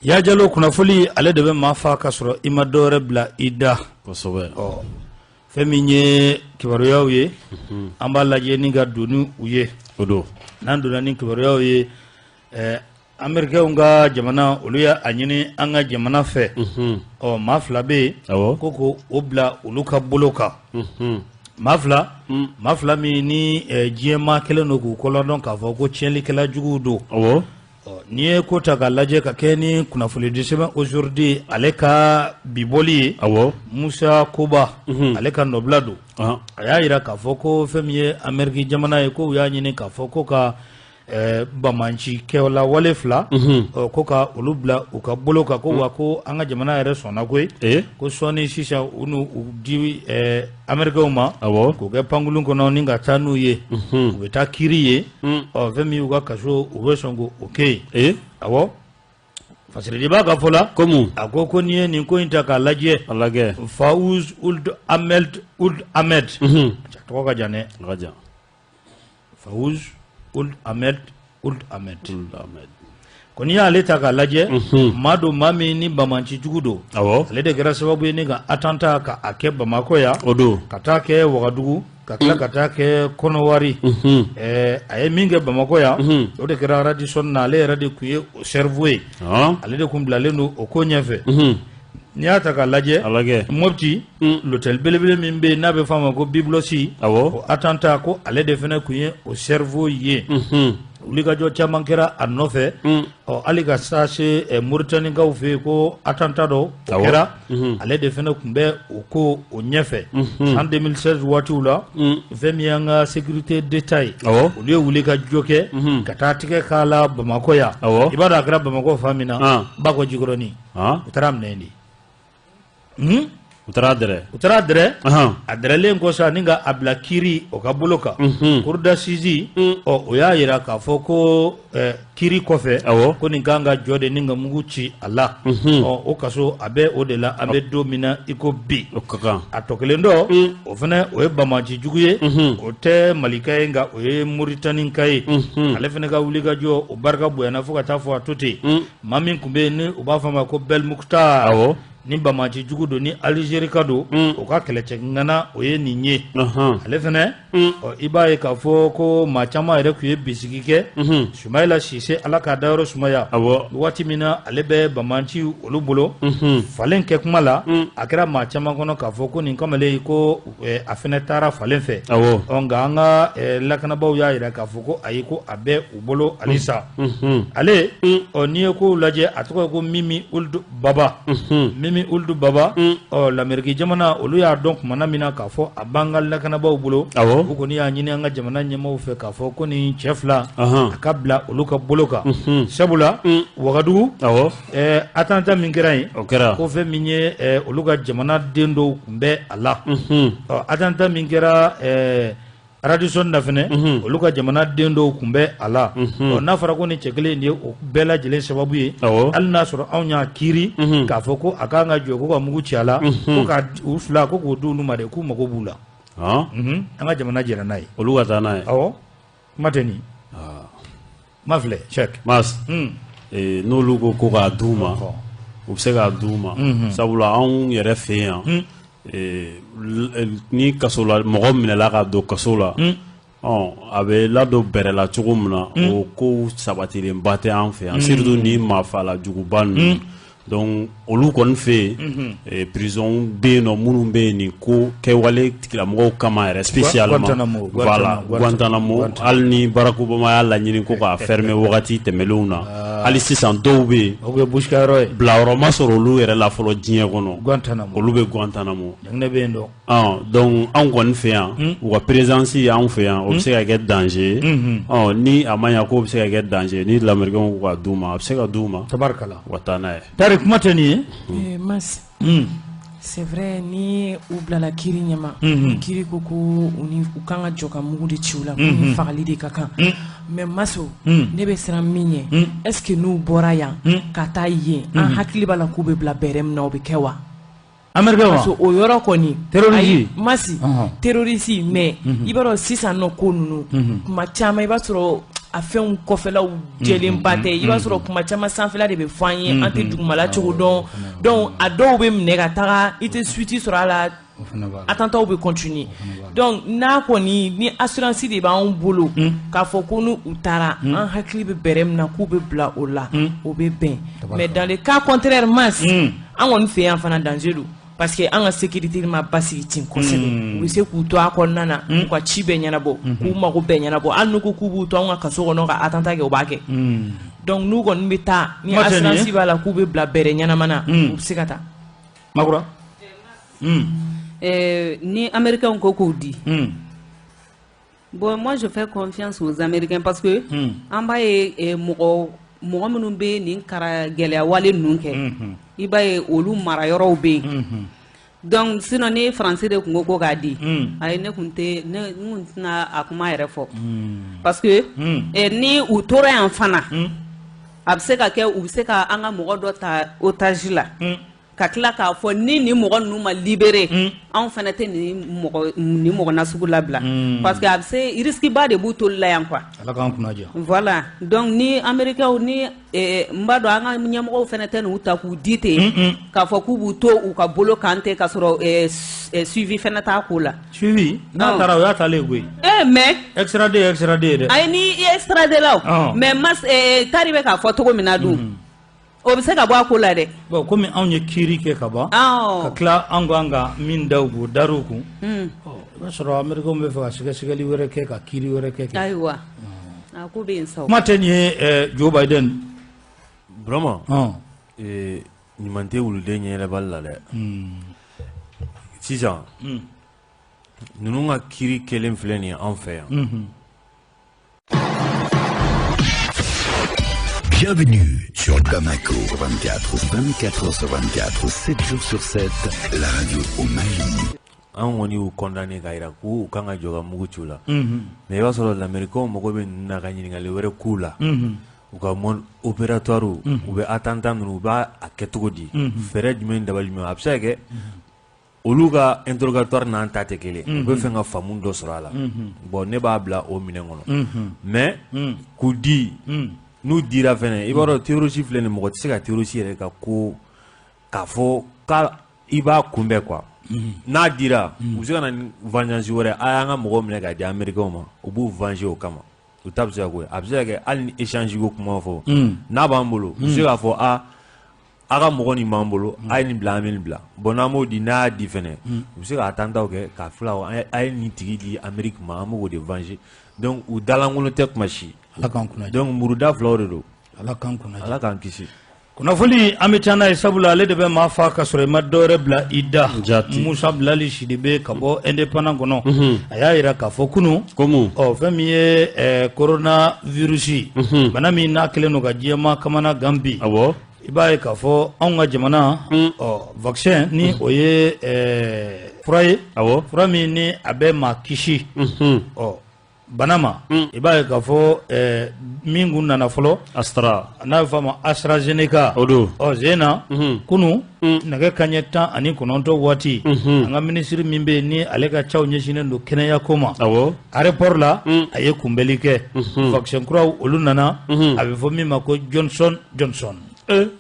Ya jalo kunnafoni ale de bɛ maa fa ka sɔrɔ i ma dɔwɛrɛ bila i da. Kosɛbɛ. Fɛn min ye kibaruyaw ye an b'a lajɛ ni ka don ni u ye. O don. N'an donna ni kibaruyaw ye Amerikɛnw ka jamana olu y'a ɲini an ka jamana fɛ. Maa fila bɛ yen ko o bila olu ka bolo kan. Maa fila min ni diɲɛmaa kɛlen don k'u kɔlɔdɔn k'a fɔ ko tiɲɛlikɛla juguw don. N'i ye ko ta k'a lajɛ ka kɛ ni kunnafoni di sɛbɛn aujourd'hui ale ka bibɔli ye Musa Koba ale ka nɔbila don. A y'a jira k'a fɔ ko fɛn min ye Amɛriki jamana ye ko u y'a ɲini k'a fɔ ko ka bamanci kɛwala wale fila ko ka olu bila u ka bolo kan ko wa ko an ka jamana yɛrɛ sɔnna koyi ko sɔɔni sisan u n'u di Amɛrikɛnw ma k'u kɛ pankurun kɔnɔ ni ka taa n'u ye u bɛ taa kiiri ye fɛn min y'u ka kaso u bɛ sɔn k'o kɛ yen awɔ Fasiridi b'a ka fɔ la a ko n'i ye nin ko in ta k'a lajɛ Fawuz Ould Ahmed tɔgɔ ka jan dɛ Fawuz Ould Ahmed ko n'i y'ale ta k'a lajɛ maa don maa min ni bamanci jugu don ale de kɛra sababu ye ni ka attentat ka a kɛ Bamako yan ka taa kɛ Wagadugu ka tila ka taa kɛ Kɔnɔwari a ye min kɛ Bamako yan o de kɛra Radisson na ale yɛrɛ de tun ye o cerveau ye ale de tun bilalen don o ko ɲɛfɛ n'i y'a ta k'a lajɛ Mopti l'hôtel belebele min bɛ yen n'a bɛ f'a ma ko Biblos o attentat ko ale de fana tun ye o cerveau ye wulikajɔ caman kɛra a nɔfɛ hali ka taa se Moritaniikaw fɛ yen ko attentat dɔ o kɛra ale de fana tun bɛ o ko o ɲɛfɛ en 2016 waatiw la fɛn min y'an ka sécurité d'État ye olu ye wulikajɔ kɛ ka taa tigɛ k'a la Bamako yan i b'a dɔn a kɛra Bamako fan min na Bakɔ Jikɔrɔni u taara minɛ yen de u taara dɛrɛ a dɛrɛlen kɔsɔn ni ka a bila kiiri o ka bolo kan cour d'assises o y'a jira k'a fɔ ko kiiri kɔfɛ ko nin kan ka jɔ de ni ka mugu ci a la o kaso a bɛ o de la an bɛ don min na i ko bi a tɔ kelen dɔ o fana o ye bamanci jugu ye o tɛ Malika ye nka o ye Moritaniika ye ale fana ka wulikajɔ o barika bonyana fo ka taa fɔ a to ten maa min tun bɛ yen ni u b'a fɔ a ma ko Belmukhtar ni bamanci jugu don ni Alizeri ka don o ka kɛlɛcɛŋana o ye nin ye ale fana i b'a ye k'a fɔ ko maa caman yɛrɛ tun ye bisigi kɛ Sumayila Sise Ala k'a dayɔrɔ sumaya waati min na ale bɛ bamanci olu bolo falen kɛ kuma la a kɛra maa caman kɔnɔ k'a fɔ ko nin kamalen ko a fana taara falen fɛ nka an ka lakanabaaw y'a jira k'a fɔ ko ayi ko a bɛ u bolo halisa ale n'i ye kow lajɛ a tɔgɔ ye ko Mimi Ould Baba l'Amérique jamana olu y'a dɔn kumana min na k'a fɔ a b'an ka lakanabaaw bolo u kɔni y'a ɲini an ka jamana ɲɛmaaw fɛ k'a fɔ ko nin cɛ fila a ka bila olu ka bolo kan sabula Wagadugu attentat min kɛra yen ko fɛn min ye olu ka jamana den dɔw tun bɛ a la attentat min kɛra Radisson na fɛnɛ olu ka jamana den dɔw tun bɛ a la n'a fɔra ko ni cɛ kelen de ye o bɛɛ lajɛlen sababu ye hali n'a sɔrɔ anw y'a kiiri k'a fɔ ko a k'an ka jɔ ko ka mugu ci a la ko ka u fila ko k'o di olu ma de k'u mago b'u la an ka jamana jɛra n'a ye olu ka taa n'a ye kuma tɛ nin ma filɛ Cheikh n'olu ko k'a d'u ma u bɛ se k'a d'u ma sabula anw yɛrɛ fɛ yan ni kasola mɔgɔ minɛla ka don kaso la a bɛ ladon bɛrɛ la cogo min na o ko sabatilenba tɛ an fɛ yan surtout ni maafala juguba ninnu donc olu kɔni fɛ yen prison bɛ yen nɔ minnu bɛ yen nin ko kɛwale tigilamɔgɔw kama yɛrɛ spécialement voilà Guantanamo hali ni Barack Obama y'a laɲini ko k'a fermer wagati tɛmɛlenw na hali sisan dɔw bɛ yen bilayɔrɔ ma sɔrɔ olu yɛrɛ la fɔlɔ diɲɛ kɔnɔ olu bɛ Guantanamo donc anw kɔni fɛ yan u ka présence anw fɛ yan o bɛ se ka kɛ danger ni a ma ɲɛ k'o bɛ se ka kɛ danger ni lamɛrikɛnw ko k'a d'u ma a bɛ se ka d'u ma tabarikala u ka taa n'a ye. Kuma tɛ nin ye Mas c'est vrai ni u bilala kiiri ɲɛma kiiri ko ko u kan ka jɔ ka mugu de ci u la ni fagali de ka kan mais Maso ne bɛ siran min ye est-ce que n'u bɔra yan ka taa yen an hakili b'a la k'u bɛ bila bɛrɛ min na o bɛ kɛ wa Américain parce que o yɔrɔ kɔni terroriste Masi terroriste mais i b'a dɔn sisan nɔ ko ninnu kuma caman i b'a sɔrɔ a fɛnw kɔfɛlaw jɛlenba tɛ i b'a sɔrɔ kuma caman sanfɛla de bɛ fɔ an ye an tɛ dugumala cogo dɔn donc a dɔw bɛ minɛ ka taga i tɛ suite sɔrɔ a la attentats bɛ continuer donc n'a kɔni ni assurance de b'anw bolo k'a fɔ ko n'u taara an hakili bɛ bɛrɛ min na k'u bɛ bila o la o bɛ bɛn mais dans le cas contraire mas an kɔni fɛ yan fana danger don parce que an ka sécurité ma basigi tin kosɛbɛ u bɛ se k'u to a kɔnɔna na k'u ka ci bɛɛ ɲɛnabɔ k'u mago bɛɛ ɲɛnabɔ hali n'u ko k'u b'u to an ka kaso kɔnɔ ka attentat kɛ u b'a kɛ donc n'u kɔni bɛ taa ni assurance b'a la k'u bɛ bila bɛrɛ ɲɛnama na u bɛ se ka taa Magura ni américains ko k'u di bon moi je fais confiance aux américains parce que an b'a ye mɔgɔ minnu bɛ nin kara gɛlɛya wale ninnu kɛ i b'a ye olu mara yɔrɔw bɛ yen donc sinon ni français de kun ko k'a di ayi ne kun tɛna a kuma yɛrɛ fɔ parce que ni u tora yan fana a bɛ se ka kɛ u bɛ se ka an ka mɔgɔ dɔ ta otage la ka tila k'a fɔ ni nin mɔgɔ ninnu ma libéré anw fana tɛ nin mɔgɔ nasugu labila parce que a bɛ se risque ba de b'u toli la yan quoi Ala k'an kunna diya voilà donc ni américains ni n b'a dɔn an ka ɲɛmɔgɔw fana tɛ n'u ta k'u di ten k'a fɔ k'u b'u to u ka bolo kan ten k'a sɔrɔ suivi fana t'a ko la suivi n'a taara o y'a taalen koyi mais extradé dɛ ayi ni i extradé la o mais mas tari bɛ k'a fɔ cogo min na dun o bɛ se ka bɔ a ko la dɛ bon komi anw ye kiiri kɛ ka ban ka tila an ko an ka min da u k'o dar'u kun i b'a sɔrɔ américains bɛ fɛ ka sɛgɛsɛgɛli wɛrɛ kɛ ka kiiri wɛrɛ kɛ ayiwa a ko bɛ yen sa kuma tɛ nin ye Joe Biden Vraiment ɲuman tɛ wuluden ɲɛyɛlɛbali la dɛ sisan ninnu ka kiiri kelen filɛ nin ye an fɛ yan Bienvenue sur Bamako 24 sur 24, 7 jours sur 7, la radio au Mali. An kɔni y'u condamné k'a jira k'u kan ka jɔ ka mugu ci u la mais i b'a sɔrɔ l'américain mago bɛ ninnu na ka ɲininkali wɛrɛ k'u la u ka mode opératoire u bɛ attentat ninnu u b'a kɛ cogo di fɛɛrɛ jumɛn dabali jumɛn a bɛ se ka kɛ olu ka interrogatoire n'an ta tɛ kelen u bɛ fɛ ka faamu dɔ sɔrɔ a la bon ne b'a bila o minɛn kɔnɔ mais k'u di n'u dira fɛnɛ i b'a dɔn terroriste filɛ nin mɔgɔ tɛ se ka terroriste yɛrɛ ka ko k'a fɔ ka i b'a kunbɛn quoi n'a dira u bɛ se ka na ni vengeance wɛrɛ a y'an ka mɔgɔw minɛ k'a di américains ma u b'u venger o kama u ta bɛ se ka ko ye a bɛ se ka kɛ hali ni échange ko kuma fɔ n'a b'an bolo u bɛ se k'a fɔ a ka mɔgɔ nin b'an bolo a ye nin bila an bɛ nin bila bon n'an m'o di n'a y'a di fɛnɛ u bɛ se ka attentat kɛ k'a fila a ye nin tigi di Amérique ma an b'o de venger donc u dalankolon tɛ kuma si Ala k'an kunna diya donc muruda filaw de don Ala k'an kunna diya Ala k'an kisi kunnafoni an bɛ taa n'a ye sabula ale de bɛ maa fa ka sɔrɔ i ma dɔwɛrɛ bila i da Musa Bilali Sidibe ka bɔ indépendant kɔnɔ a y'a jira k'a fɔ kunun fɛn min ye coronavirus bana min n'a kɛlen don ka diɲɛma kamana gan bi i b'a ye k'a fɔ anw ka jamana vaccin ni o ye fura ye fura min ni a bɛ maa kisi bana ma i b'a ye k'a fɔ min kun nana fɔlɔ n'a bɛ fɔ a ma AstraZeneca zena kunu nɛgɛ kanɲɛ 19 waati an ka minisiri min bɛ yen ni ale ka caw ɲɛsinnen don kɛnɛya ko ma aéroport la a ye kunbɛli kɛ vaccin kuraw olu nana a bɛ fɔ min ma ko Johnson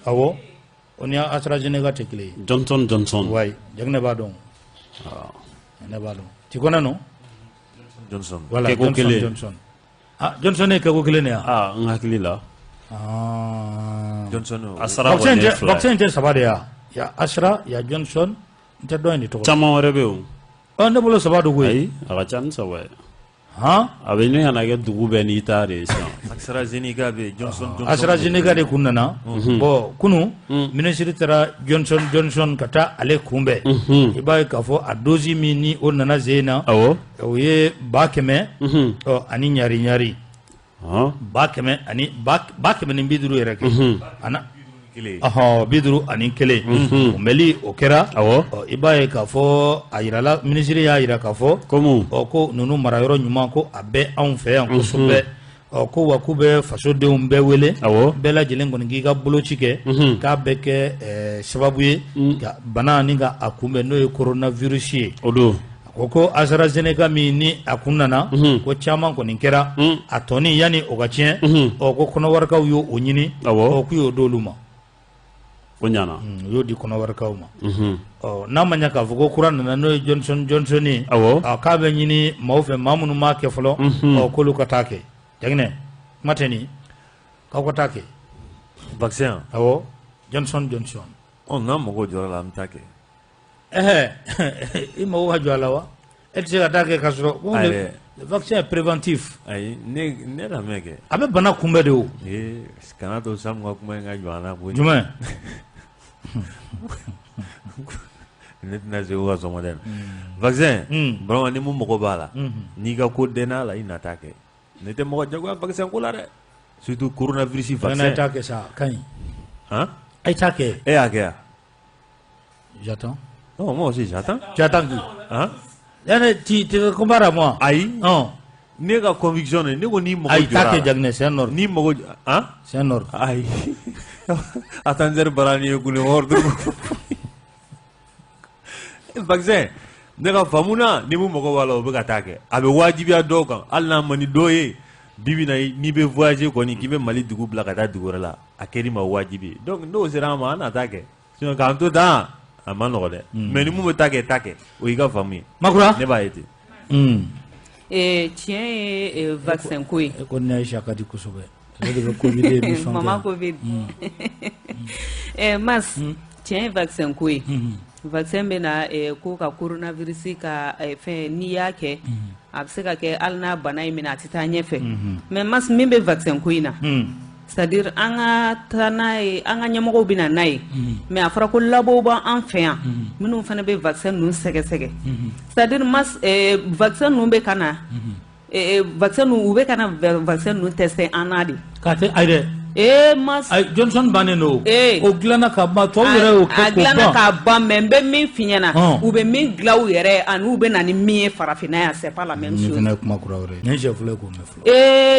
awɔ o ni AstraZeneca tɛ kelen ye Johnson wayi jɛgɛ ne b'a dɔn ne b'a dɔn ti kɔnɛ no Johnson voilà Johnson ye kɛko kelen de yan n hakili la Johnson vaccin tɛ saba de ya Astra ya Johnson n tɛ dɔn in de tɔgɔ caman wɛrɛ bɛ yen ne bolo saba de koyi ayi a ka ca ni saba ye a bɛ ɲini ka na kɛ dugu bɛɛ n'i ta de ye sisan AstraZeneca bɛ AstraZeneca de kun nana bon kunu minisiri taara Johnson ka taa ale kunbɛn i b'a ye k'a fɔ a dosi min ni o nana sen na o ye 100 ani ɲari 100 ani 150 yɛrɛ kɛ ana 50 ani 1 kunbɛli o kɛra i b'a ye k'a fɔ a yirala minisiri y'a yira k'a fɔ ko ninnu marayɔrɔ ɲuman ko a bɛ anw fɛ yan kosɛbɛ ko wa k'u bɛ fasodenw bɛɛ wele bɛɛ lajɛlen kɔni k'i ka boloci kɛ k'a bɛ kɛ sababu ye ka bana ni ka a kunbɛn n'o ye coronavirus ye ko AstraZeneca min ni a kun nana ko caman kɔni kɛra a tɔni yani o ka tiɲɛ ko kɔnɔwarikaw y'o ɲini k'u y'o d'olu ma o ɲana u y'o di kɔnɔwarikaw ma n'a ma ɲɛ k'a fɔ ko kura nana n'o ye Johnson ye k'a bɛ ɲini maaw fɛ maa minnu m'a kɛ fɔlɔ k'olu ka taa kɛ Jaginɛ kuma tɛ nin k'aw ka taa kɛ vaccin Johnson n'a mago jɔra la an bɛ taa kɛ i mago ka jɔ a la wa e tɛ se ka taa kɛ ka sɔrɔ le vaccin est préventif ayi ne lamɛn kɛ a bɛ bana kunbɛn de o kana to Samu ka kuma in ka jɔ an na koyi jumɛn ne tɛna se o ka sɔngɔ dɛ vaccin vraiment ni mun mago b'a la n'i ka ko dɛn'a la i na taa kɛ ne tɛ mɔgɔ jagoya vaccin ko la dɛ surtout coronavirus vaccin a' t'a kɛ sa ka ɲi a ye t'a kɛ e y'a kɛ wa j'attends non moi aussi j'attends tu attends qui tu te compares à moi ayi ne ka conviction ne ko ni mago jɔra t'a kɛ Jaginɛ c'est un ordre ni mago c'est un ordre ayi attendre barani ye kule ordre vaccin ne ka faamu na ni mun mago b'a la o bɛ ka taa kɛ a bɛ wajibiya dɔw kan hali n'a ma ni dɔ ye bibi na n'i bɛ voyager kɔni k'i bɛ Mali dugu bila ka taa dugu wɛrɛ la a kɛr'i ma wajibi donc n'o sera an ma an na taa kɛ sinon k'an to tan a ma nɔgɔ dɛ mais ni mun bɛ taa kɛ o y'i ka faamu ye Makura ne b'a ye ten tiɲɛ ye vaccin ko ye e kɔni n'a ye saka di kosɛbɛ ale de bɛ Covid émission mama Covid Mas tiɲɛ ye vaccin ko ye vaccin bɛ na ko ka coronavirus ka fɛn n'i y'a kɛ a bɛ se ka kɛ hali n'a bana in minɛ a tɛ taa ɲɛfɛ mais Mas min bɛ vaccin ko in na c'est-à-dire an ka taa n'a ye an ka ɲɛmɔgɔw bɛ na n'a ye mais a fɔra ko labow b'an fɛ yan minnu fana bɛ vaccin ninnu sɛgɛsɛgɛ c'est-à-dire Mas vaccin ninnu bɛ ka na vaccin ninnu u bɛ ka na vaccin ninnu tester an na de k'a tɛ ayi dɛ Mas Johnson bannen don o dilanna ka ban tɔw yɛrɛ y'o kɛ k'o ban a dilanna ka ban mais n bɛ min f'i ɲɛna u bɛ min dilan u yɛrɛ ani u bɛ na ni min ye farafinna yan c'est pas la même chose. nin fana ye kuma kura wɛrɛ ye nin ye siɲɛ fɔlɔ ye k'o mɛn fɔlɔ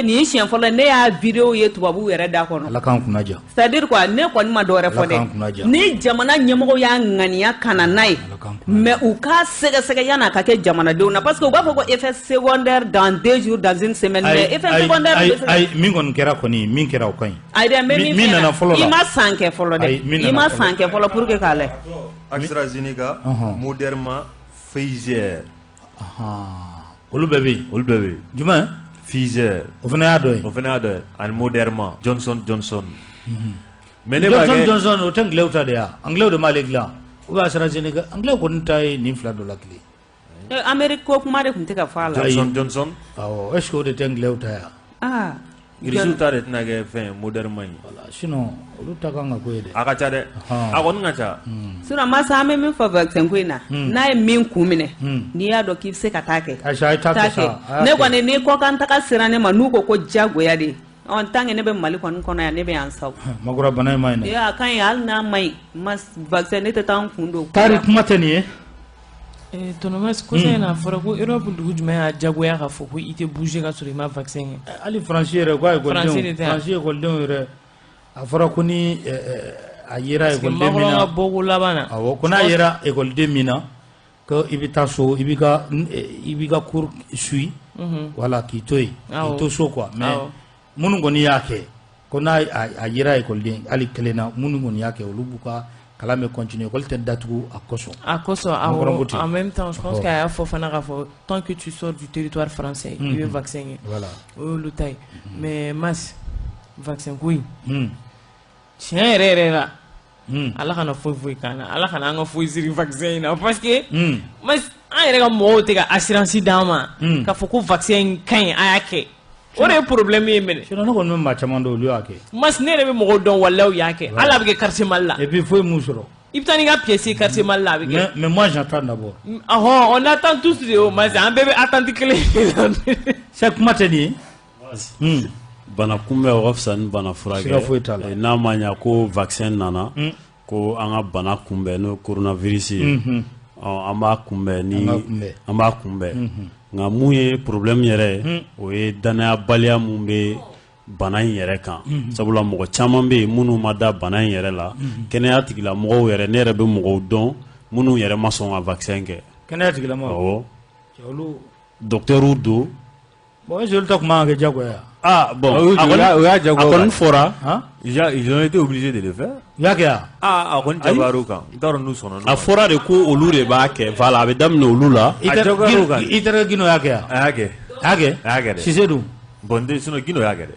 nin ye siɲɛ fɔlɔ ne y'a vidéo ye tubabuw yɛrɛ da kɔnɔ Ala k'an kunna ja c'est-à-dire quoi ne kɔni ma dɔ wɛrɛ fɔ dɛ ni jamana ɲɛmɔgɔw y'a ŋaniya ka na n'a ye mais u k'a sɛgɛsɛgɛ yan'a ka kɛ jamanadenw na parce que u b'a fɔ ko effet secondaire dans 2 jours dans une semaine mais effet secondaire ayi min kɔni kɛra kɔni min kɛra o ka ɲi ayi dɛ n bɛ min nana fɔlɔ la i ma san kɛ fɔlɔ dɛ i ma san kɛ fɔlɔ pour que k'a lajɛ AstraZeneca Moderna Pfizer olu bɛɛ bɛ yen jumɛn Pfizer o fana y'a dɔ ye ani Moderna Johnson mais ne b'a kɛ Johnson o tɛ anglais ta de ya anglais de m'ale dilan ou bien AstraZeneca anglais kɔni ta ye nin fila dɔ la tile Amérique ko kuma de tun tɛ ka fɔ a la Johnson awɔ est ce que o de tɛ anglais ta ya résultat de tɛna kɛ fɛn Moderna ye sinon olu ta kan ka ko ye dɛ a ka ca dɛ a kɔni ka ca sinon Masa an bɛ min fɔ vaccin ko in na n'a ye min kun minɛ n'i y'a dɔn k'i bɛ se ka taa kɛ ne kɔni ni kɔkan taga sera ne ma n'u ko diyagoya de tant que ne bɛ Mali kɔni kɔnɔ yan ne bɛ yan saw Makura bana in ma ɲi dɛ a ka ɲi hali n'a ma ɲi vaccin ne tɛ taa n kun don taari kuma tɛ nin ye Tonton ko in na fɔra ko Europe dugu jumɛn y'a diyagoya k'a fɔ ko i tɛ bouger ka sɔrɔ i ma vaccin kɛ hali Faransi yɛrɛ ko Faransi ekɔlidenw yɛrɛ a fɔra ko ni a yera ekɔliden min na ka bɔ ko laban na awɔ ko n'a yera ekɔliden min na ko i bɛ taa so i b'i ka cours suit wala k'i to yen k'i to so quoi mais minnu kɔni y'a kɛ ko n'a a yera ekɔliden hali kelen na minnu kɔni y'a kɛ olu b'u ka kalan bɛ continuer école tɛ datugu a kosɔn en même temps je pense qu'il y a fɔ fana k'a fɔ tant que tu sors du territoire français i bɛ vaccin kɛ o y'olu ta ye mais Mas vaccin ko in tiɲɛ yɛrɛ la Ala kana foyi k'an na Ala kana an ka foyi siri vaccin in na parce que Mas an yɛrɛ ka mɔgɔw tɛ ka assurance d'an ma k'a fɔ ko vaccin in ka ɲi a y'a kɛ o de ye problème ye mɛnɛ sinon ne kɔni bɛ maa caman dɔn olu y'a kɛ Mas ne yɛrɛ bɛ mɔgɔw dɔn walahi y'a kɛ hali a bɛ kɛ quartier Mali la et puis foyi m'u sɔrɔ i bɛ taa n'i ka pièce ye quartier Mali la a bɛ kɛ mais moi j'attends d'abord on attend tous de o Mas an bɛɛ bɛ attente kelen c'est kuma tɛ nin ye bana kunbɛn o ka fisa ni bana furakɛ n'a ma ɲɛ ko vaccin nana ko an ka bana kunbɛn n'o coronavirus ye an b'a kunbɛn nka mun ye problème yɛrɛ ye o ye danayabaliya mun bɛ bana in yɛrɛ kan sabula mɔgɔ caman bɛ yen minnu ma da bana in yɛrɛ la kɛnɛya tigilamɔgɔw yɛrɛ ne yɛrɛ bɛ mɔgɔw dɔn minnu yɛrɛ ma sɔn ka vaccin kɛ kɛnɛya tigilamɔgɔ docteur Udo. Bon, je le toque manque Jaguar. Ah bon, fora. Ils ont été obligés de le faire. Yakia. Ah, on Jabaruka. Nous sommes. A fora de ko olu de ba ke vala avec dame no lula. Itara gino yakia. Age. Sisedu. Bonde sono gino yakia.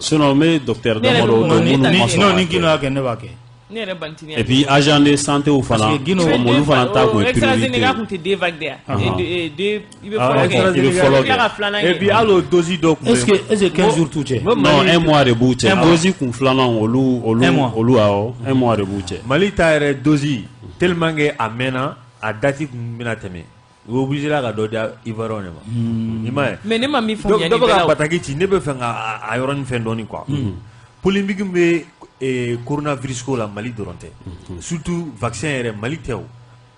Sinon mais docteur Damaro non ni gino yakia ne ba ke. Et puis agent de santé ou fana olu fana ta ko priorité. Et puis allo dosi donc est-ce que 15 jours tout est non un mois de bouche dosi kun flana olu ao un mois de bouche Mali taire dosi tellement que amena a dati mina teme obligé la ga do dia ivarone ma mais ne ma mi fo yani bela bataki ti ne be fenga a yoron fendoni quoi polémique me coronavirus ko la Mali doronte surtout vaccin yɛrɛ Mali tɛ o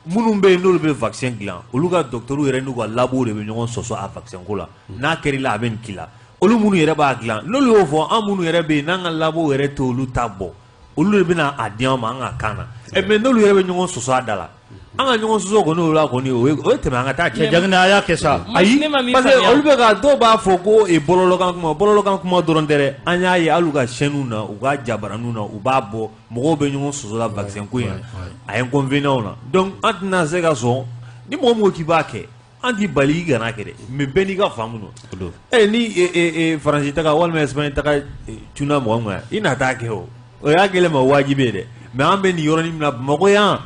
minnu bɛ yen n'olu bɛ vaccin dilan olu ka docteur yɛrɛ n'u ka labo de bɛ ɲɔgɔn sɔsɔ a vaccin ko la n'a kɛr'i la a bɛ nin k'i la olu minnu yɛrɛ b'a dilan n'olu y'o fɔ an minnu yɛrɛ bɛ yen n'an ka labo yɛrɛ tɛ olu ta bɔ olu de bɛ na a di an ma an ka kan na mais n'olu yɛrɛ bɛ ɲɔgɔn sɔsɔ a da la an ka ɲɔgɔn sɔsɔ kɔni o la kɔni o ye tɛmɛ an ka taa cɛ jagina a y'a kɛ sa ayi parce que olu bɛ ka dɔw b'a fɔ ko bɔlɔlɔkan kuma dɔrɔn tɛ dɛ an y'a ye hali u ka chaînes na u ka jabaraninw na u b'a bɔ mɔgɔw bɛ ɲɔgɔn sɔsɔ la vaccin ko in a ye inconvénients na donc an tɛna se ka sɔn ni mɔgɔ min ko k'i b'a kɛ an t'i bali i kana kɛ dɛ mais bɛɛ n'i ka faamu don ni Faransi taga walima Espagne taga cunna mɔgɔ min kan i na taa kɛ o y'a kɛlen ma wajibi ye dɛ mais an bɛ nin yɔrɔnin min na Bamakɔ yan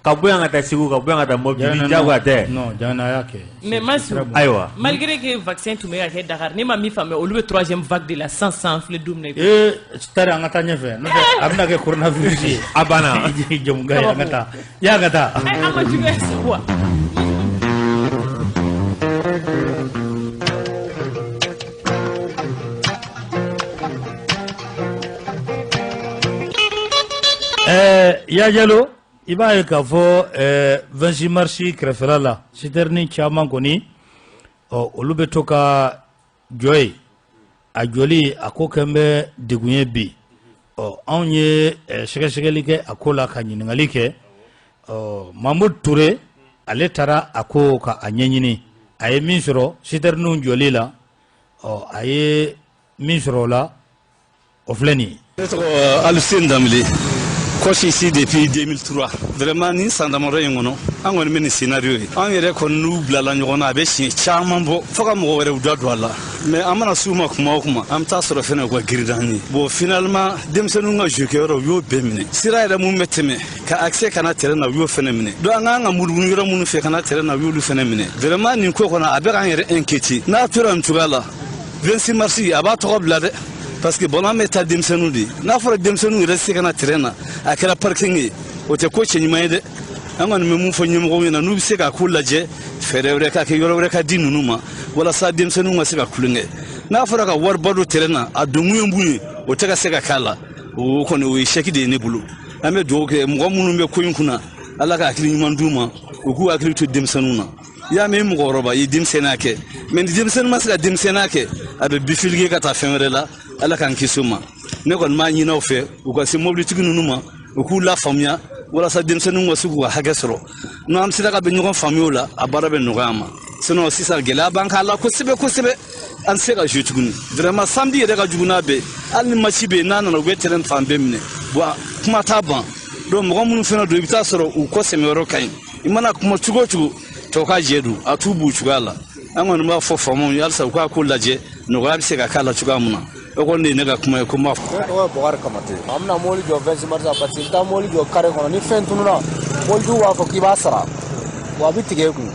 ka bɔ yan ka taa Segu ka bɔ yan ka taa Mɔbili ni jagoya tɛ non jana y'a kɛ mais Masu ayiwa malgré que vaccin tun bɛ ka kɛ Dakar ne ma min faamuya olu bɛ 3e vague de la sans filɛ don min na tari an ka taa ɲɛfɛ n'o tɛ a bɛna kɛ coronavirus ye a banna jamuga ye an ka taa y'a ka taa an ma juguya sa quoi ya jalo i b'a ye k'a fɔ 26 mars kɛrɛfɛla la citerni caman kɔni olu bɛ to ka jɔ yen a jɔli a ko kɛn bɛ degun ye bi anw ye sɛgɛsɛgɛli kɛ a ko la ka ɲininkali kɛ Mamadou Touré ale taara a ko ka a ɲɛɲini a ye min sɔrɔ citerniw jɔli la a ye min sɔrɔ o la o filɛ nin ye. Ne tɔgɔ Aluseni Danbele. Coach ici depuis 2003. Vraiment ni san damadɔ in kɔnɔ an kɔni bɛ nin scénario ye. An yɛrɛ kɔni n'u bilala ɲɔgɔn na a bɛ siɲɛ caman bɔ fo ka mɔgɔ wɛrɛw da don a la. Mais an mana s'u ma kuma o kuma an bɛ taa sɔrɔ fɛnɛ u ka girin an ye. Bon finalement denmisɛnninw ka jeu kɛyɔrɔ u y'o bɛɛ minɛ. Sira yɛrɛ mun bɛ tɛmɛ ka accès kana terrain na u y'o fɛnɛ minɛ. Donc an kan ka munumunu yɔrɔ minnu fɛ kana terrain na u y'olu fɛnɛ minɛ. Vraiment nin ko kɔnɔ a bɛ k'an yɛrɛ inquiéter. N'a tora nin cogoya la 26 mars a b'a tɔgɔ bila dɛ. Parce que bon an bɛ taa denmisɛnninw de n'a fɔra denmisɛnninw yɛrɛ se kana terrain na a kɛra parking ye o tɛ ko cɛ ɲuman ye dɛ an kɔni bɛ mun fɔ ɲɛmɔgɔw ɲɛna n'u bɛ se ka ko lajɛ fɛɛrɛ wɛrɛ ka kɛ yɔrɔ wɛrɛ ka di ninnu ma walasa denmisɛnninw ka se ka kulonkɛ n'a fɔra ka wariba don terrain na a don mun ye mun ye o tɛ ka se ka k'a la o kɔni o ye chèque de ye ne bolo an bɛ dugawu kɛ mɔgɔ minnu bɛ ko in kunna Ala ka hakili ɲuman d'u ma u k'u hakili to denmisɛnninw na i y'a mɛn mɔgɔkɔrɔba i ye denmisɛnninya kɛ mais ni denmisɛnnin ma se ka denmisɛnninya kɛ a bɛ bifilike ka taa fɛn wɛrɛ la Ala k'an kisi o ma ne kɔni b'a ɲini aw fɛ u ka se mobilitigi ninnu ma u k'u lafaamuya walasa denmisɛnninw ka se k'u ka hakɛ sɔrɔ n'an sera ka bɛ ɲɔgɔn faamuya o la a baara bɛ nɔgɔya an ma sinon sisan gɛlɛya b'an kan a la kosɛbɛ kosɛbɛ an tɛ se ka jouer tuguni vraiment samedi yɛrɛ ka jugu n'a bɛɛ hali ni match bɛ yen n'a nana u bɛ terrain fan bɛɛ minɛ bon kuma t'a ban donc mɔgɔ minnu fana don i bɛ taa sɔrɔ u kɔ sɛmɛyɔrɔ ka ɲi i mana kuma cogo o cogo tɔw ka jɛ don a t'u b'u cogoya la an kɔni b'a fɔ faamaw ye halisa u k'a ko lajɛ nɔgɔya bɛ se ka k'a la cogoya min na o kɔni de ye ne ka kuma ye ko n b'a fɔ. Ne tɔgɔ ye Bɔkari Kamate an bɛna mobili jɔ 26 mars parce que i bɛ taa mobili jɔ carré kɔnɔ ni fɛn tununna mobilitigiw b'a fɔ k'i b'a sara wa a bɛ tigɛ e kun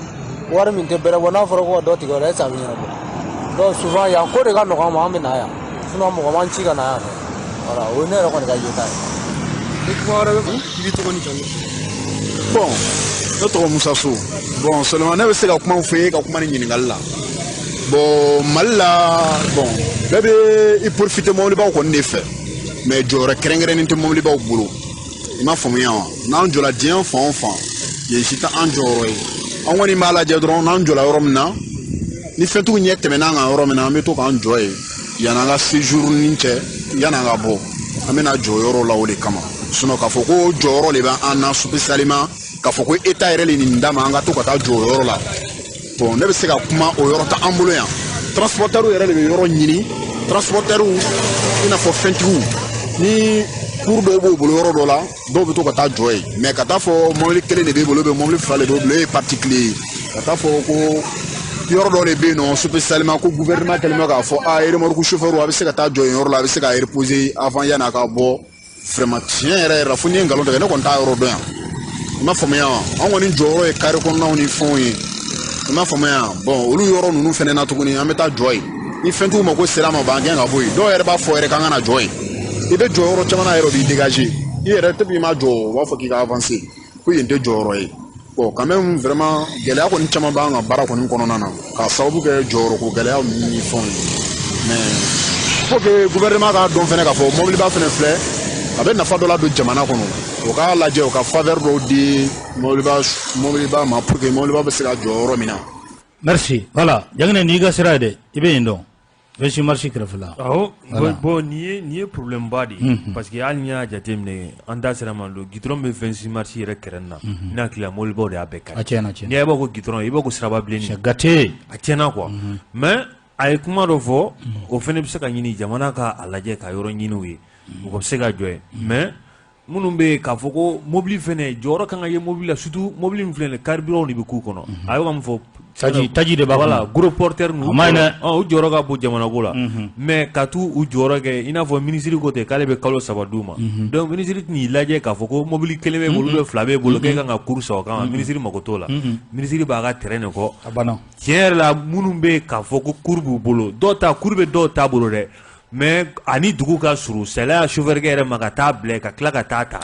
wari min tɛ bɛrɛ bɔ n'a fɔra ko ka dɔ tigɛ o la est ce que a bɛ ɲɛnabɔ donc souvent yan ko de ka nɔgɔ an ma an bɛ na yan sinon mɔgɔ man ci ka na yan voilà o ye ne yɛrɛ kɔni ka yeta ye. Ni kuma wɛrɛ bɛ fɔ i b'i tɔgɔ ni jamu. Bon ne tɔgɔ Musa So bon seulement ne bɛ se ka kuma fɔ e ka kuma ni ɲininkali la bon Mali la bon bɛɛ bɛ i profiter mobilibaw kɔni de fɛ mais jɔyɔrɔ kɛrɛnkɛrɛnnen tɛ mobilibaw bolo i m'a faamuya wa n'an jɔla diɲɛ fan o fan yen si tɛ an jɔyɔrɔ ye an kɔni b'a lajɛ dɔrɔn n'an jɔla yɔrɔ min na ni fɛntigiw ɲɛ tɛmɛna kan yɔrɔ min na an bɛ to k'an jɔ yen yan'an ka séjour ni cɛ yan'an ka bɔ an bɛna jɔ yɔrɔ la o de kama sinon k'a fɔ ko jɔyɔrɔ de b'an na spécialement k'a fɔ ko état yɛrɛ de nin d'a ma an ka to ka taa jɔ yɔrɔ la bon ne bɛ se ka kuma o yɔrɔ ta an bolo yan transporteur yɛrɛ de bɛ yɔrɔ ɲini transporteur i n'a fɔ fɛntigiw ni cour dɔw b'o bolo yɔrɔ dɔ la dɔw bɛ to ka taa jɔ yen mais ka taa fɔ mobili kelen de b'e bolo mobili fila de b'e bolo e ye particulier ye ka taa fɔ ko yɔrɔ dɔ de bɛ yen nɔ spécialement ko gouvernement kɛlen bɛ k'a fɔ remorque chauffeur a bɛ se ka taa jɔ yen yɔrɔ la a bɛ se ka reposer avant yan'a ka bɔ vraiment tiɲɛ yɛrɛ yɛrɛ la fo ni ye nkalon tigɛ ne kɔni t'a yɔrɔ dɔn yan i m'a faamuya wa an kɔni jɔyɔrɔ ye carré kɔnɔnaw ni fɛnw ye i m'a faamuya bon olu yɔrɔ ninnu fɛnɛ na tuguni an bɛ taa jɔ yen ni fɛntigiw ma ko sera ma b'an gɛn ka bɔ yen dɔw yɛrɛ b'a fɔ yɛrɛ k'an ka na jɔ yen i bɛ jɔyɔrɔ caman na yɛrɛ b'i dégager i yɛrɛ depuis i ma jɔ u b'a fɔ k'i ka avancer ko yen tɛ jɔyɔrɔ ye bon quand même vraiment gɛlɛya kɔni caman b'an ka baara kɔni kɔnɔna na k'a sababu kɛ jɔyɔrɔko gɛlɛyaw ni fɛnw ye mais faut que gouvernement k'a dɔn fɛnɛ k'a fɔ mobiliba fɛnɛ filɛ a bɛ nafa dɔ la don jamana kɔnɔ o k'a lajɛ o ka faveur dɔw di mobiliba ma pour que mobiliba bɛ se ka jɔ yɔrɔ min na. Merci voilà jangine n'i ka sira ye dɛ i bɛ yen dɔn Vinci Marchi kɛrɛfɛ la. Awɔ bon nin ye problème ba de parce que hali n'i y'a jateminɛ an da sera ma don goudron bɛ Vinci Marchi yɛrɛ kɛrɛn na ne hakili la mobilibaw de y'a bɛɛ kari. A tiɲɛna n'i y'a bɔ ko goudron i b'a ko siraba bilenni. C'est gâté. A tiɲɛna quoi mais a ye kuma dɔ fɔ o fɛnɛ bɛ se ka ɲini jamana ka a lajɛ ka yɔrɔ ɲini u ye u bɛ se ka jɔ yen mais minnu bɛ k'a fɔ ko mobili fɛnɛ jɔyɔrɔ kan ka ye mobili la surtout mobili min filɛ nin ye carburant de bɛ k'u kɔnɔ a y'o ka mun fɔ taji de b'a kɔnɔ voilà gros porteur ninnu a maɲi dɛ u jɔyɔrɔ ka bon jamana ko la mais ka t'u jɔyɔrɔ kɛ i n'a fɔ ministre ko ten k'ale bɛ kalo 3 d'u ma donc ministre tɛn'i lajɛ k'a fɔ ko mobili kelen b'e bolo ou bien 2 b'e bolo k'e kan ka course o kan ministre mako t'o la ministre b'a ka terrain de kɔ a banna tiɲɛ yɛrɛ la minnu bɛ k'a fɔ ko cour b'u bolo dɔw ta cour bɛ dɔw ta bolo dɛ mais ani dugu ka surun sariya chauffeur yɛrɛ ma ka taa bila ka tila ka taa ta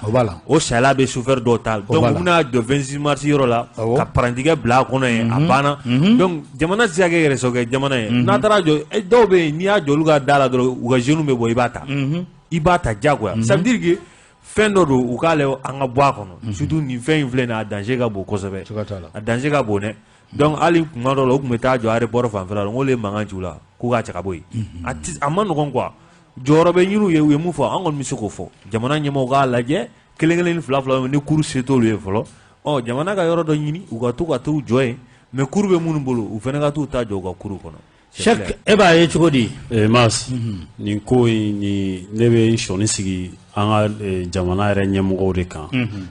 o sariya bɛ chauffeur dɔw ta donc u bɛna jɔ 26 mars yɔrɔ la ka parantigɛ bila a kɔnɔ yen a banna donc jamana tɛ se ka kɛ yɛrɛsɔkɛ jamana ye n'a taara jɔ dɔw bɛ yen n'i y'a jɔ olu ka da la dɔrɔn u ka jeunes bɛ bɔ i b'a ta diyagoya ça veut dire que fɛn dɔ don u k'ale an ka bɔ a kɔnɔ surtout nin fɛn in filɛ nin ye a danger ka bon kosɛbɛ a danger ka bon dɛ donc hali kuma dɔ la u tun bɛ taa jɔ aéroport fanfɛla la n k'olu ye mankan ci u la k'u k'a cɛ ka bɔ yen a ma nɔgɔn quoi jɔyɔrɔ bɛ ɲini u ye mun fɔ an kɔni bɛ se k'o fɔ jamana ɲɛmɔgɔw k'a lajɛ kelen kelen ni fila fila ni cour se t'olu ye fɔlɔ jamana ka yɔrɔ dɔ ɲini u ka to ka t'u jɔ yen mais cour bɛ minnu bolo u fana ka t'u ta jɔ u ka cour kɔnɔ. Cheikh e b'a ye cogo di. Mas nin ko in ni ne bɛ sɔnni sigi an ka jamana yɛrɛ ɲɛmɔgɔw de kan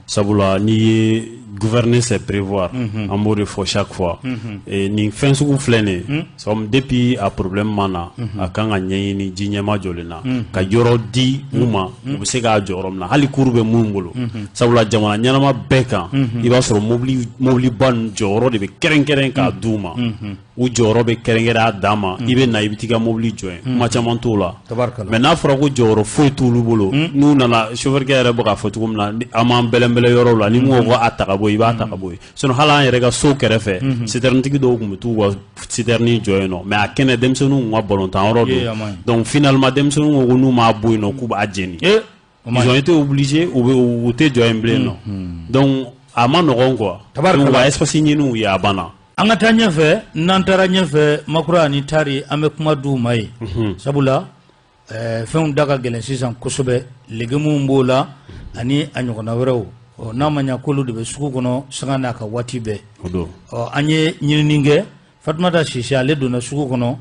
sabula n'i ye gouverner c'est prévoir an b'o de fɔ chaque fois nin fɛn sugu filɛ nin ye depuis a problème ma na a kan ka ɲɛɲini ji ɲɛma jɔlen na ka yɔrɔ di u ma u bɛ se k'a jɔ yɔrɔ min na hali cour bɛ minnu bolo sabula jamana ɲɛnama bɛɛ kan i b'a sɔrɔ mobiliba ninnu jɔyɔrɔ de bɛ kɛrɛnkɛrɛn k'a d'u ma u jɔyɔrɔ bɛ kɛrɛnkɛrɛn a dan ma i bɛ na i bɛ t'i ka mobili jɔ yen kuma caman t'o la mais n'a fɔra ko jɔyɔrɔ foyi t'olu bolo n'u nana chauffeur yɛrɛ bɛ k'a fɔ cogo min na an m'an bɛlɛnbɛlɛ yɔrɔw la ni mun ko a ta ka bɔ i b'a ta ka bɔ yen sinon hali an yɛrɛ ka so kɛrɛfɛ citernitigi dɔw tun bɛ t'u ka citerni jɔ yen nɔ mais a kɛnɛ denmisɛnninw kun ka balontan yɔrɔ don donc finalement denmisɛnninw ko n'u m'a bɔ yen nɔ k'u b'a jeni ils ont été obligés u tɛ jɔ yen bilen nɔ donc a ma nɔgɔn quoi donc u ka espace ɲini u ye a banna. An ka taa ɲɛfɛ n'an taara ɲɛfɛ Makura ani Tari an bɛ kuma d'u ma ye sabula fɛnw da ka gɛlɛn sisan kosɛbɛ légumes b'o la ani a ɲɔgɔnna wɛrɛw n'a ma ɲɛ k'olu de bɛ sugu kɔnɔ sanga n'a ka waati bɛɛ an ye ɲinini kɛ Fatumata Sise ale donna sugu kɔnɔ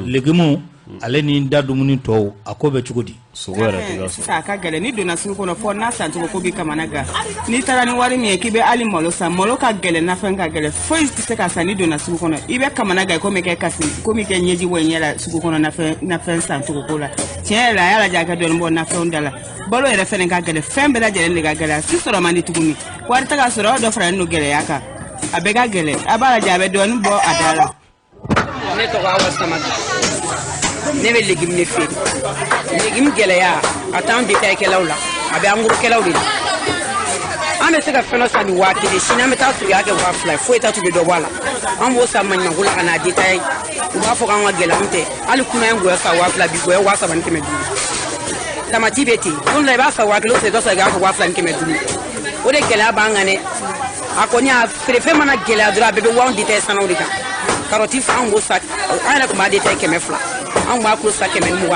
légumes ale ni da dumuni tɔw a ko bɛ cogo di. Sisan a ka gɛlɛn ni donna sugu kɔnɔ fɔ n'a sancogo ko b'i kamana gan n'i taara ni wari min ye k'i bɛ hali malo san malo ka gɛlɛn nafɛn ka gɛlɛn foyi tɛ se ka san ni donna sugu kɔnɔ i bɛ kamana gan komi kɛ kasi komi kɛ ɲɛji bɔ ɲɛ la sugu kɔnɔ nafɛn sancogo ko la tiɲɛ yɛrɛ la a y'a lajɛ a ka dɔɔni bɔ nafɛnw da la balo yɛrɛ fɛnɛ ka gɛlɛn fɛn bɛɛ lajɛlen de ka gɛlɛn a si sɔrɔ man di tuguni wari tɛ ka sɔrɔ dɔ faralen don gɛlɛya kan a bɛɛ ka gɛlɛn a b'a lajɛ a bɛ dɔɔni bɔ a da la. Ne tɔgɔ Awa Samake ne bɛ légume de feere légume gɛlɛya a t'an détail kɛlaw la a bɛ engrais kɛlaw de la an bɛ se ka fɛn dɔ san ni 1000 sini an bɛ taa surunya kɛ 2000 foyi t'a tun bɛ dɔ bɔ a la an b'o san maɲumanko la ka n'a détail u b'a fɔ k'an ka gɛlɛn an tɛ hali kunna ye ngɔyɔ san 2000 bi ngɔyɔ 3500 ni 500 tamati bɛ ten don la i b'a san 1000 o tile dɔ sɔrɔ i b'a fɔ 2000 ni 500 o de gɛlɛya b'an kan dɛ a kɔni a feerefɛn mana gɛlɛya dɔrɔn a bɛɛ bɛ bɔ anw détail sanaw de kan carotte an b'o san an yɛrɛ tun b'a détail 200 an b'a kulo sa 120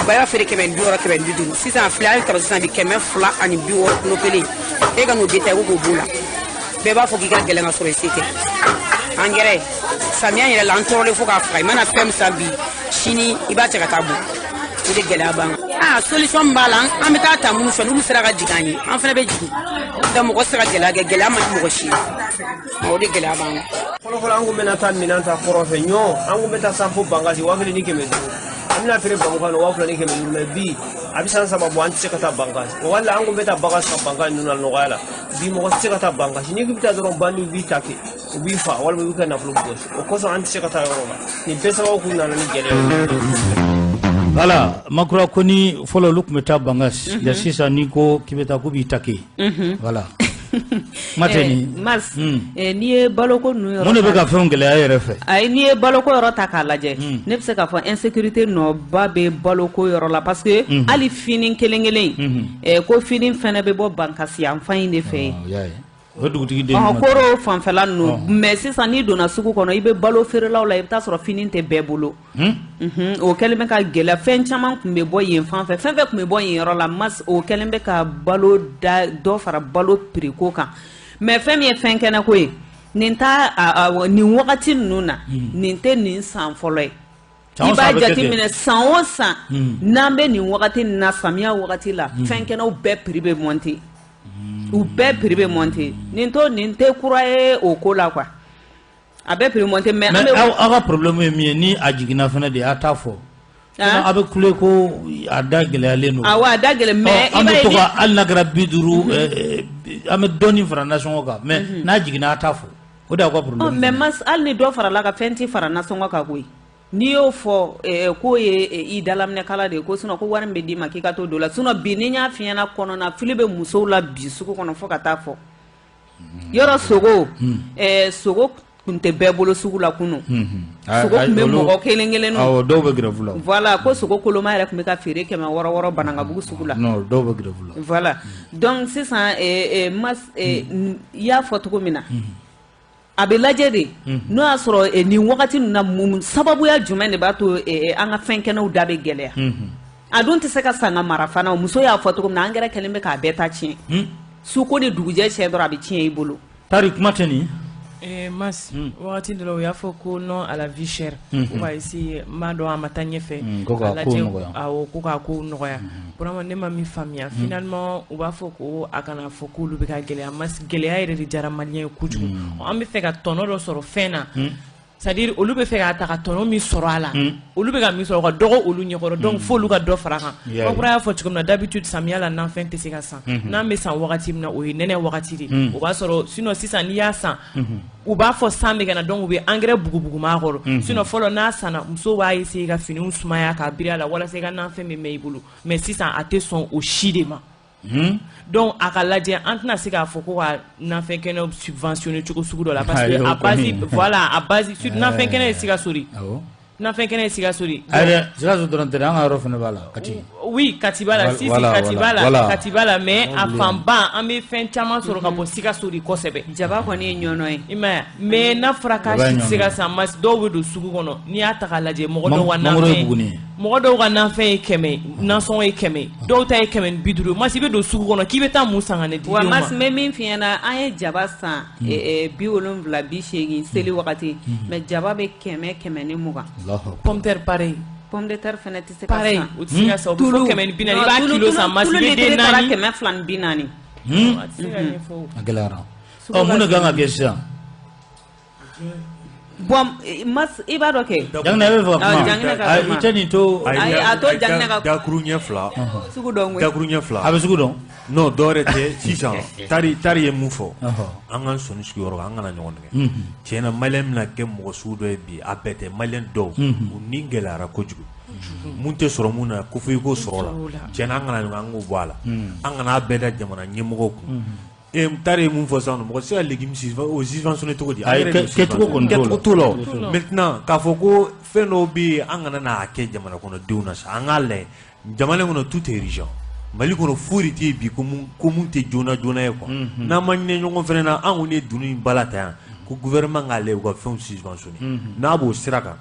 ba y'a feere 160 150 sisan filɛ hali carotte sisan bi 260 ani 60 kilo kelen e ka n'o détail ko k'o b'o la bɛɛ b'a fɔ k'i ka gɛlɛn ka sɔrɔ i se tɛ engrais samiya yɛrɛ la an tɔɔrɔlen fo k'a faga i mana fɛn min san bi sini i b'a cɛ ka taa bon o de gɛlɛya b'an kan solution min b'a la an bɛ taa ta minnu fɛ n'olu sera ka jigin an ye an fana bɛ jigin donc mɔgɔ se ka gɛlɛya kɛ gɛlɛya man di mɔgɔ si ye o de gɛlɛya b'an kan fɔlɔfɔlɔ an kun bɛna taa minɛn ta kɔrɔ fɛ ɲɔ an kun bɛ taa san fo bangasi 1500 an bɛna feere bamukan na 2500 mais bi a bɛ san 3 bɔ an tɛ se ka taa bangasi wala an kun bɛ taa bagan san bangasi ninnu na nɔgɔya la bi mɔgɔ tɛ se ka taa bangasi n'i bɛ taa dɔrɔn bandiw b'i ta kɛ u b'i fa walima u b'i ka nafolo gosi o kosɔn an tɛ se ka taa yɔrɔ la nin bɛɛ sababu kun nana ni gɛlɛya voilà makura ko ni fɔlɔ olu tun bɛ taa bangasi ya sisan n'i ko k'i bɛ taa k'u b'i ta kɛ voilà mateni Mars n'i ye baloko ninnu yɔrɔ mun de bɛ ka fɛnw gɛlɛya yɛrɛ fɛ ayi n'i ye baloko yɔrɔ ta k'a lajɛ ne bɛ se k'a fɔ insécurité nɔba bɛ baloko yɔrɔ la parce que hali fini kelen-kelen ko fini fɛnɛ bɛ bɔ bangasi yan fan in de fɛ o dugutigi den koro fanfɛla ninnu mais sisan n'i donna sugu kɔnɔ i bɛ balo feerelaw la i bɛ taa sɔrɔ fini tɛ bɛɛ bolo o kɛlen bɛ ka gɛlɛya fɛn caman tun bɛ bɔ yen fan fɛ fɛn fɛn tun bɛ bɔ yen yɔrɔ la o kɛlen bɛ ka balo da dɔ fara balo prix ko kan mais fɛn min ye fɛn kɛnɛ ko ye nin ta nin wagati ninnu na nin tɛ nin san fɔlɔ ye i b'a jateminɛ san o san n'an bɛ nin wagati na samiya wagati la fɛn kɛnɛw bɛɛ prix bɛ monter u bɛɛ prix bɛ monter nin tɛ kura ye o ko la quoi a bɛɛ prix monter mais aw ka problème ye min ye ni a jiginna fana de a t'a fɔ a bɛ kule ko a da gɛlɛyalen don awɔ a da gɛlɛn mais an bɛ to ka hali n'a kɛra 50 an bɛ dɔɔnin fara nasɔngɔ kan mais n'a jiginna a t'a fɔ o de y'aw ka problème mais hali ni dɔ farala ka fɛn tɛ fara nasɔngɔ kan koyi n'i y'o fɔ k'o ye i dalaminɛkala de ye ko sinon ko wari min bɛ d'i ma k'i ka t'o don la sinon bi ni n y'a f'i ɲɛna kɔnɔna fili bɛ musow la bi sugu kɔnɔ fo ka taa fɔ yɔrɔ sogo sogo tun tɛ bɛɛ bolo sugu la kunun sogo tun bɛ mɔgɔ kelen-kelen awɔ dɔw bɛ grève la voilà ko sogo koloma yɛrɛ tun bɛ ka feere 600 Banankabugu sugu la non dɔw bɛ grève la voilà donc sisan mas i y'a fɔ cogo min na a bɛ lajɛ de n'o y'a sɔrɔ nin wagati ninnu na mun sababuya jumɛn de b'a to an ka fɛn kɛnɛw da bɛ gɛlɛya a dun tɛ se ka sanga mara fana muso y'a fɔ cogo min na an gɛrɛ kɛlen bɛ k'a bɛɛ ta tiɲɛ su ko ni dugujɛ cɛ dɔrɔn a bɛ tiɲɛ i bolo tari kuma tɛ nin Mas wagati dɔ la u y'a fɔ ko non à la vie chère u b'a essayer n b'a dɔn a ma taa ɲɛfɛ ko k'a ko nɔgɔya awɔ ko k'a ko nɔgɔya vraiment ne ma min faamuya finalement u b'a fɔ ko a kana fɔ k'olu bɛ ka gɛlɛya gɛlɛya yɛrɛ de diyara maliyɛn ye kojugu an bɛ fɛ ka tɔnɔ dɔ sɔrɔ fɛn na c'est-à-dire olu bɛ fɛ k'a ta ka tɔnɔ min sɔrɔ a la olu bɛ ka min sɔrɔ o ka dɔgɔ olu ɲɛkɔrɔ donc fo olu ka dɔ fara kan bakura y'a fɔ cogo min na d'habitude samiya la nanfɛn tɛ se ka san n'an bɛ san wagati min na o ye nɛnɛ wagati de o b'a sɔrɔ sinon sisan n'i y'a san u b'a fɔ san bɛ ka na donc u bɛ engrais bugubuguma kɔrɔ sinon fɔlɔ n'a sanna musow b'a essayer ka finiw sumaya k'a biri a la walasa i ka nanfɛn bɛ mɛn i bolo mais sisan a tɛ sɔn o si de ma donc a ka lajɛ an tɛna se k'a fɔ ko ka nanfɛn kɛnɛ subventionner cogo sugu dɔ la parce que a base voilà a base nanfɛn kɛnɛ ye Sikaso de nanfɛn kɛnɛ ye Sikaso de Sikaso dɔrɔn tɛ an ka yɔrɔ fana b'a la Kati oui Kati b'a la si Kati b'a la mais a fanba an bɛ fɛn caman sɔrɔ ka bɔ Sikaso de kosɛbɛ jaba kɔni ye ɲɔnɔ ye i m'a ye mais n'a fɔra k'a si tɛ se ka san mas dɔw bɛ don sugu kɔnɔ n'i y'a ta k'a lajɛ mɔgɔ dɔw ka nanfɛn ye 100 nansɔngɔ ye 100 dɔw ta ye 150 mas i bɛ don sugu kɔnɔ k'i bɛ taa mun san ka ne di wa mas n bɛ min f'i ɲɛna an ye jaba san 70 seli wagati mais jaba bɛ 100 ni 20 pomme de terre pareil pomme de terre fana tɛ se ka san o tɛ se ka san o bɛ fɔ 140 i b'a kilo san mas i bɛ den 4 240 a tɛ se ka ɲɛfɔ a gɛlɛyara mun de kan ka kɛ sisan bon mas i b'a dɔn kɛ Janginɛ bɛ fɛ ka kuma i tɛ nin to a to Janginɛ ka dakuru ɲɛ fila sugu dɔn dakuru ɲɛ fila a bɛ sugu dɔn non dɔwɛrɛ tɛ sisan tari ye mun fɔ an k'an sɔnni sigiyɔrɔ an kana ɲɔgɔn nɛgɛ tiɲɛna maliyɛn bɛna kɛ mɔgɔ sugu dɔ ye bi a bɛɛ tɛ maliyɛn dɔw u ni gɛlɛyara kojugu mun tɛ sɔrɔ mun na ko fo i k'o sɔrɔ la tiɲɛna an kana ɲɔgɔn an k'o bɔ a la an kana bɛɛ da jamana ɲɛmɔgɔw kun tari ye mun fɔ sisan mɔgɔ se ka légume subventionné cogo di kɛcogo kɔni t'o la maintenant k'a fɔ ko fɛn dɔw bɛ yen an kana n'a kɛ jamana kɔnɔdenw na sa an k'a lajɛ jamana kɔnɔ tout est urgent Mali kɔnɔ foyi tɛ bi ko mun tɛ joona joona ye quoi n'an ma ɲinɛ ɲɔgɔn fɛnɛ na an kɔni ye dunun in bala ta yan ko gouvernement ngale ko fɛnw subventionné n'a b'o sira kan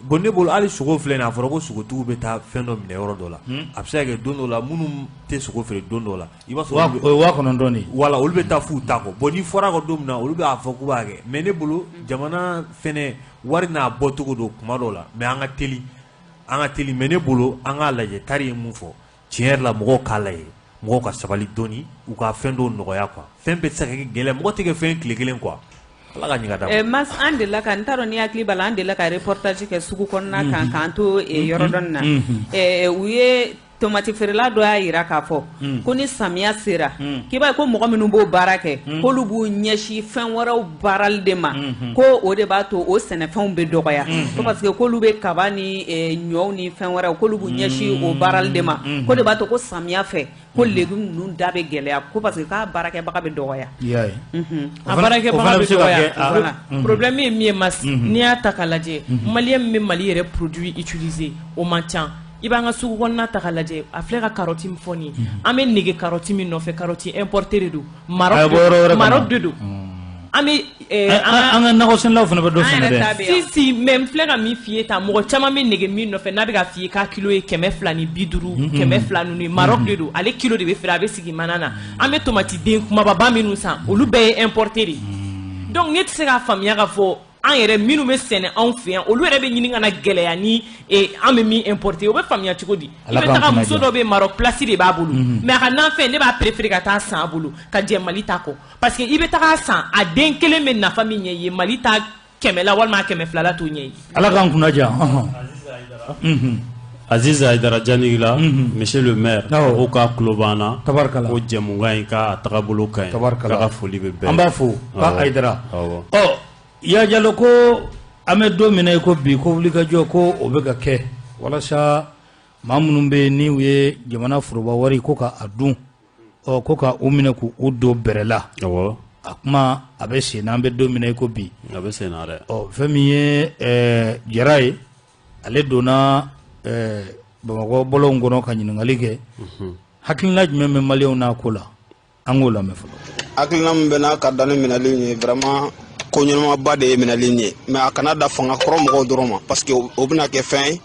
bon ne bolo hali sogo filɛ nin a fɔra ko sogotigiw bɛ taa fɛn dɔ minɛ yɔrɔ dɔ la a bɛ se ka kɛ don dɔ la minnu tɛ sogo feere don dɔ la i b'a sɔrɔ o ye 9,000 de wala olu bɛ taa f'u ta kɔ bon ni fɔra ko don min na olu b'a fɔ k'u b'a kɛ mais ne bolo jamana fɛnɛ wari n'a bɔcogo don kuma dɔw la mais an ka teli mais ne bolo an k'a lajɛ Tari ye mun fɔ tiɲɛ yɛrɛ la mɔgɔw k'a lajɛ mɔgɔw ka sabali dɔɔni u ka fɛn dɔw nɔgɔya quoi fɛn bɛɛ tɛ se ka kɛ gɛlɛya mɔgɔ tɛ kɛ fɛn tile kelen quoi mas an de la ka n t'a dɔn ni hakili b'a la an de la ka reportage kɛ sugu kɔnɔna kan k'an to yɔrɔ dɔ na u ye tomati feerela dɔ y'a yira k'a fɔ ko ni samiya sera k'i b'a ye ko mɔgɔ minnu b'o baara kɛ k'olu b'u ɲɛsin fɛn wɛrɛw baarali de ma ko o de b'a to o sɛnɛfɛnw bɛ dɔgɔya ko parce que k'olu bɛ kaba ni ɲɔw ni fɛn wɛrɛw k'olu b'u ɲɛsin o baarali de ma ko de b'a to ko samiya fɛ ko légumes ninnu da bɛ gɛlɛya ko parce que k'a baarakɛbaga bɛ dɔgɔya a baarakɛbaga bɛ dɔgɔya problème ye min ye mas n'i y'a ta k'a lajɛ maliyɛn min bɛ Mali yɛrɛ produit utiliser o man ca i b'an ka sugu kɔnɔna ta k'a lajɛ a filɛ ka carotte min fɔ nin ye an bɛ nege carotte min nɔfɛ carotte importée de don Maroc de don an bɛ an ka nakɔsɛnɛlaw fana bɛ dɔ sɛnɛ dɛ si mais n filɛ ka min f'i ye tan mɔgɔ caman bɛ nege min nɔfɛ n'a bɛ ka f'i ye k'a kilo ye 250 200 ninnu ye Maroc de don ale kilo de bɛ feere a bɛ sigi mana na an bɛ tomati den kumaba minnu san olu bɛɛ ye importé de donc ne tɛ se k'a faamuya ka fɔ an yɛrɛ minnu bɛ sɛnɛ anw fɛ yan olu yɛrɛ bɛ ɲini ka na gɛlɛya ni an bɛ min importer o bɛ faamuya cogo di i bɛ taga muso dɔ bɛ Maroc place de b'a bolo mais a ka nanfɛ ne b'a préférer ka taa san a bolo ka jɛ Mali ta kɔ parce que i bɛ taga san a den kelen bɛ nafa min ɲɛ i ye Mali ta 100 la walima 200 la t'o ɲɛ i ye Ala k'an kunna diya Aziz Aïdara Janigila monsieur le maire o ka kulo b'an na ko jɛmukan in k'a tagabolo ka ɲi k'a ka foli bɛ bɛɛ an b'a fo k'a Aïdara Ya Jalo ko an bɛ don min na i ko bi ko wulikajɔ ko o bɛ ka kɛ walasa maa minnu bɛ yen ni u ye jamana foroba wari ko ka a dun ko ka u minɛ k'u don bɛrɛ la a kuma a bɛ sen na an bɛ don min na i ko bi a bɛ sen na dɛ fɛn min ye Jara ye ale donna Bamakɔ bɔlɔnw kɔnɔ ka ɲininkali kɛ hakilina jumɛn bɛ maliyɛnw n'a ko la an k'o lamɛn fɔlɔ hakilina min bɛ n'a ka danni minɛli ye vraiment ko ɲɛnamaba de ye minɛli ye mais a kana da fanga kɔrɔ mɔgɔw dɔrɔn ma parce que o bɛna kɛ fɛn ye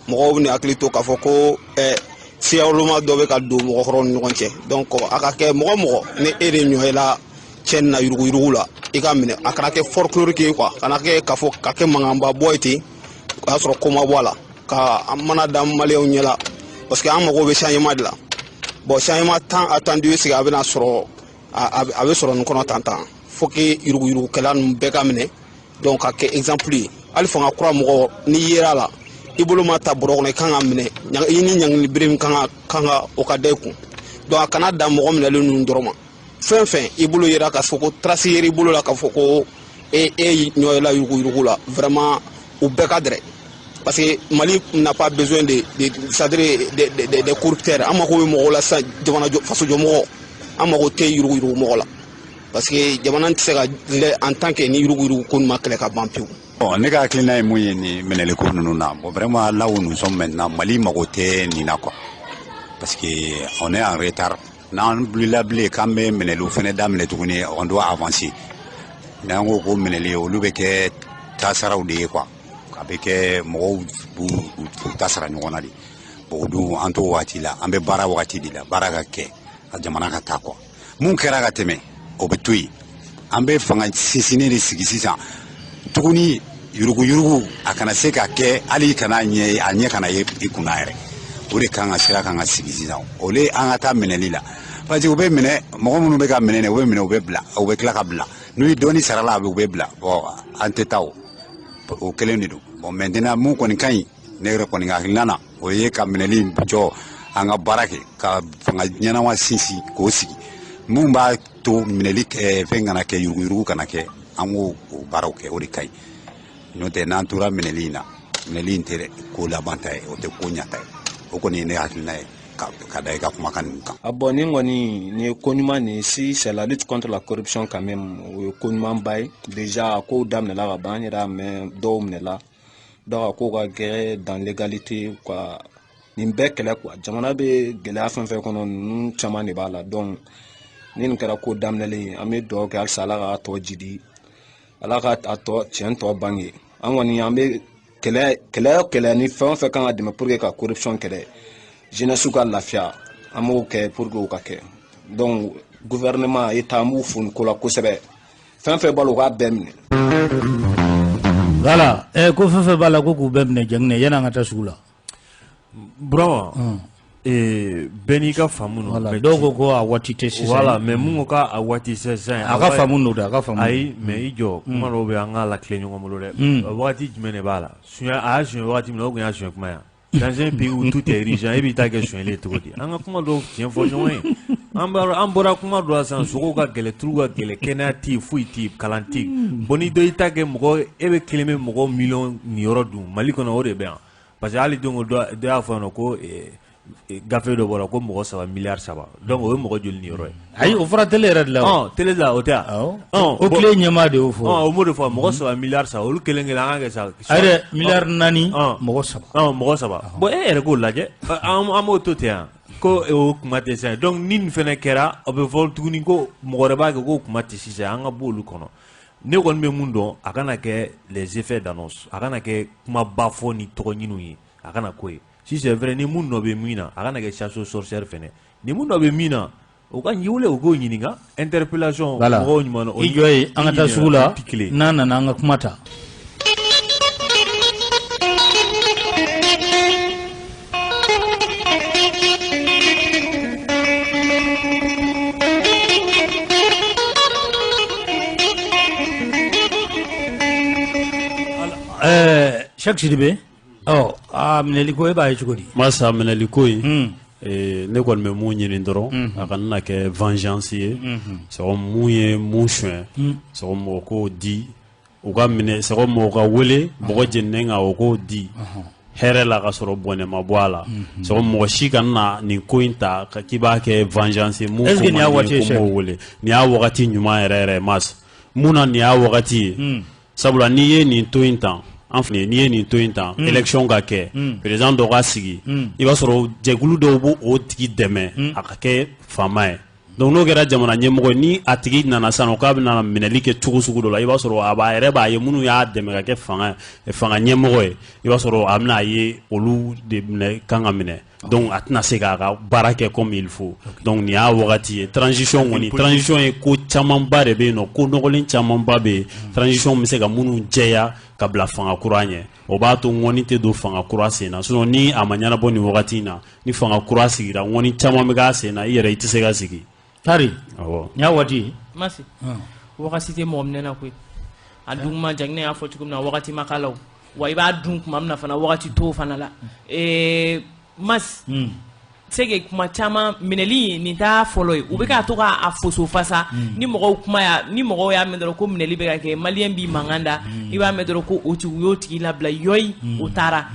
mɔgɔw bɛna hakili to k'a fɔ ko siyawoloma dɔ bɛ ka don mɔgɔkɔrɔw ni ɲɔgɔn cɛ donc a ka kɛ mɔgɔ mɔgɔ ni e de ɲɔyɛla cɛnni na yuruguyurugu la i ka minɛ a kana kɛ folklorique ye quoi kana kɛ k'a fɔ ka kɛ mankanba bɔ ye ten o y'a sɔrɔ ko ma bɔ a la ka an mana da maliyɛnw ɲɛ la parce que an mago bɛ changement de la bon changement tant attendu sigi a bɛna sɔrɔ a bɛ sɔrɔ nin kɔnɔ tan faut que yuruguyurugukɛla ninnu bɛɛ ka minɛ donc ka kɛ exemple ye hali fanga kura mɔgɔ n'i yera la i bolo ma ta bɔrɔ kɔnɔ i kan ka minɛ i ni ɲangili bere min kan ka o ka da i kun donc a kana da mɔgɔ minɛlen ninnu dɔrɔn ma fɛn fɛn i bolo yera ka fɔ ko trace yera i bolo la ka fɔ ko e ɲɔyɛla yuruguyurugu la vraiment u bɛɛ ka dɛrɛ parce que Mali n'a pas besoin de corrupteurs an mago bɛ mɔgɔw la sisan jamana fasojɔ mɔgɔ an mago tɛ yuruguyurugu mɔgɔ la parce que jamana tɛ se ka en tant que ni yuruguyurugu ko ma kɛlɛ ka ban pewu. Bon ne ka hakilina ye mun ye ni minɛliko ninnu na bon vraiment là où nous sommes maintenant Mali mago tɛ nin na quoi parce que on est en retard n'an wulila bilen k'an bɛ minɛliw fɛnɛ daminɛ tuguni on doit avancer n'an ko minɛli olu bɛ kɛ taasaraw de ye quoi a bɛ kɛ mɔgɔw b'u ta sara ɲɔgɔn na de bon o dun an t'o waati la an bɛ baara wagati de la baara ka kɛ a jamana ka taa quoi mun kɛra ka tɛmɛ o bɛ to yen an bɛ fanga sinsinnen de sigi sisan tuguni yuruguyurugu a kana se ka kɛ hali kana a ɲɛ kana ye i kunna yɛrɛ o de kan ka sira kan ka sigi sisan o de an ka taa minɛli la parce que u bɛ minɛ mɔgɔ minnu bɛ ka minɛ u bɛ minɛ u bɛ bila u bɛ tila ka bila n'u ye dɔɔni sara la u bɛ bila bon an tɛ taa o kelen de don bon maintenant mun kɔni ka ɲi ne yɛrɛ kɔni ka hakilina na o ye ka minɛli jɔ an ka baara kɛ ka fanga ɲɛnama sinsin k'o sigi mun b'a to minɛli fɛn kana kɛ yuruguyurugu kana kɛ an k'o baaraw kɛ o de ka ɲi n'o tɛ n'an tora minɛli in na minɛli in tɛ ko laban ta ye o tɛ ko ɲɛ ta ye o kɔni ye ne hakilina ye ka da i ka kumakan ninnu kan. Bon ni kɔni ni ye ko ɲuman nin si c'est la lutte contre la corruption quand même o ye ko ɲumanba ye déjà kow daminɛla ka ban an yɛrɛ y'a mɛn dɔw minɛla dɔw ka kow ka gɛrɛ dans l'égalité quoi nin bɛɛ kɛlɛ quoi jamana bɛ gɛlɛya fɛn fɛn kɔnɔ ninnu caman de b'a la donc ni nin kɛra ko daminɛlen an bɛ dugawu kɛ halisa Ala ka tɔ jidi ala ka a tɔ tiɲɛ tɔ bange an kɔni an bɛ kɛlɛ ni fɛn o fɛn kan ka dɛmɛ pour que ka corruption kɛlɛ jeunesse ka lafiya an b'o kɛ pour que o ka kɛ donc gouvernement état an b'u fo ni ko la kosɛbɛ fɛn fɛn b'a la u k'a bɛɛ minɛ. voilà ko fɛn fɛn b'a la ko k'u bɛɛ minɛ jɛngɛnɛ yanni an ka taa sugu la. Burama bɛɛ n'i ka faamu no. voilà dɔw ko a waati tɛ sisan. voilà mais mun ko k'a waati sisan. a ka faamu n'o de a ka faamu. ayi mais i jɔ kuma dɔw bɛ an ka lakile ɲɔgɔn bolo dɛ. wagati jumɛn de b'a la a y'a suɲɛ wagati min na o kun y'a suɲɛ kuma yan. dans un pays où tout est riche e b'i ta kɛ suɲɛli ye cogo di an ka kuma dɔw tiɲɛ fɔ ɲɔgɔn ye an bɔra kuma dɔ la sisan sogow ka gɛlɛ turu ka gɛlɛ kɛnɛya tɛ yen foyi tɛ yen kalan tɛ yen bon ni dɔ y'i ta kɛ mɔgɔ e bɛ kelen bɛ mɔgɔ miliyɔn niyɔrɔ dun Mali kɔnɔ o de bɛ yan parce que hali don o dɔ y'a fɔ yan nɔ ko gafe dɔ bɔra ko mɔgɔ 3 miliyari 3 donc o ye mɔgɔ joli niyɔrɔ ye. ayi o fɔra télé yɛrɛ de la. télé la o tɛ yan. o tile ɲɛmaa de y'o fɔ. o m'o de fɔ mɔgɔ 3 miliyari 3 olu kelen kelen an ka kɛ sa. ayɛrɛ miliyari 4 mɔgɔ 3. mɔgɔ 3 bon e yɛrɛ k'o lajɛ an b'o to ten yan ko o kuma tɛ sisan donc ni nin fɛnɛ kɛra o bɛ fɔ tuguni ko mɔgɔ wɛrɛ b'a kɛ k'o kuma tɛ sisan an ka bɔ olu kɔnɔ ne kɔni bɛ mun dɔn a kana kɛ les effets d'annonce a kana kɛ kumaba fɔ ni tɔgɔ ɲiniw ye a kana k'o ye. si c'est vrai ni mun nɔ bɛ min na a kana kɛ chasse aux sorcières fɛnɛ ni mun nɔ bɛ min na o ka wele o k'o ɲininka interpellation mɔgɔw ɲuman na. i jɔ ye an ka taa sugu la n'a nana an ka kuma ta. Cheikh Sidibe minɛli ko e b'a ye cogo di. masa minɛli ko in ne kɔni bɛ mun ɲini dɔrɔn a kana na kɛ vengeance ye sɔgɔ mun ye mun suɲɛ sɔgɔ mɔgɔ k'o di u ka minɛ sɔgɔ mɔgɔ ka wele mɔgɔ jeninen kan o k'o di hɛrɛ la ka sɔrɔ bɔnɛ ma bɔ a la sɔgɔ mɔgɔ si kana na nin ko in ta k'i b'a kɛ vengeance ye mun ko man di ko m'o wele nin y'a wagati ɲuman yɛrɛ yɛrɛ masa mun na nin y'a wagati ye sabula n'i ye nin to in tan an filɛ n'i ye nin to in tan élection ka kɛ président dɔ ka sigi i b'a sɔrɔ jɛkulu dɔw b'o o tigi dɛmɛ a ka kɛ faama ye donc n'o kɛra jamana ɲɛmɔgɔ ni a tigi nana sisan k'a bɛ na minɛli kɛ cogo sugu dɔ la i b'a sɔrɔ a yɛrɛ b'a ye minnu y'a dɛmɛ ka kɛ fanga ɲɛmɔgɔ ye i b'a sɔrɔ a bɛna ye olu de kan ka minɛ donc a tɛna se k'a ka baara kɛ comme il faut donc nin y'a wagati ye transition kɔni transition ye ko camanba de bɛ yen nɔ ko nɔgɔlen camanba bɛ yen transition bɛ se ka minnu jɛya ka bila fanga kura ɲɛ o b'a to ŋɔni tɛ don fanga kura sen na sinon ni a ma ɲɛnabɔ nin wagati in na ni fanga kura sigira ŋɔni caman bɛ k'a sen na i yɛrɛ i tɛ se ka sigi. Tari nin y'a waati. Masi wagati tɛ mɔgɔ minɛ na koyi a dun ma ja ne y'a fɔ cogo min na wagati ma k'a la wa i b'a dun tuma min na fana wagati t'o fana la Mas sege kuma caman minɛli nin t'a fɔlɔ ye u bɛ k'a to k'a foso fasa ni mɔgɔw kuma ni mɔgɔw y'a mɛn dɔrɔn ko minɛli bɛ ka kɛ maliyɛn b'i mankan da i b'a mɛn dɔrɔn ko o tigi u y'o tigi labila yɔyi o taara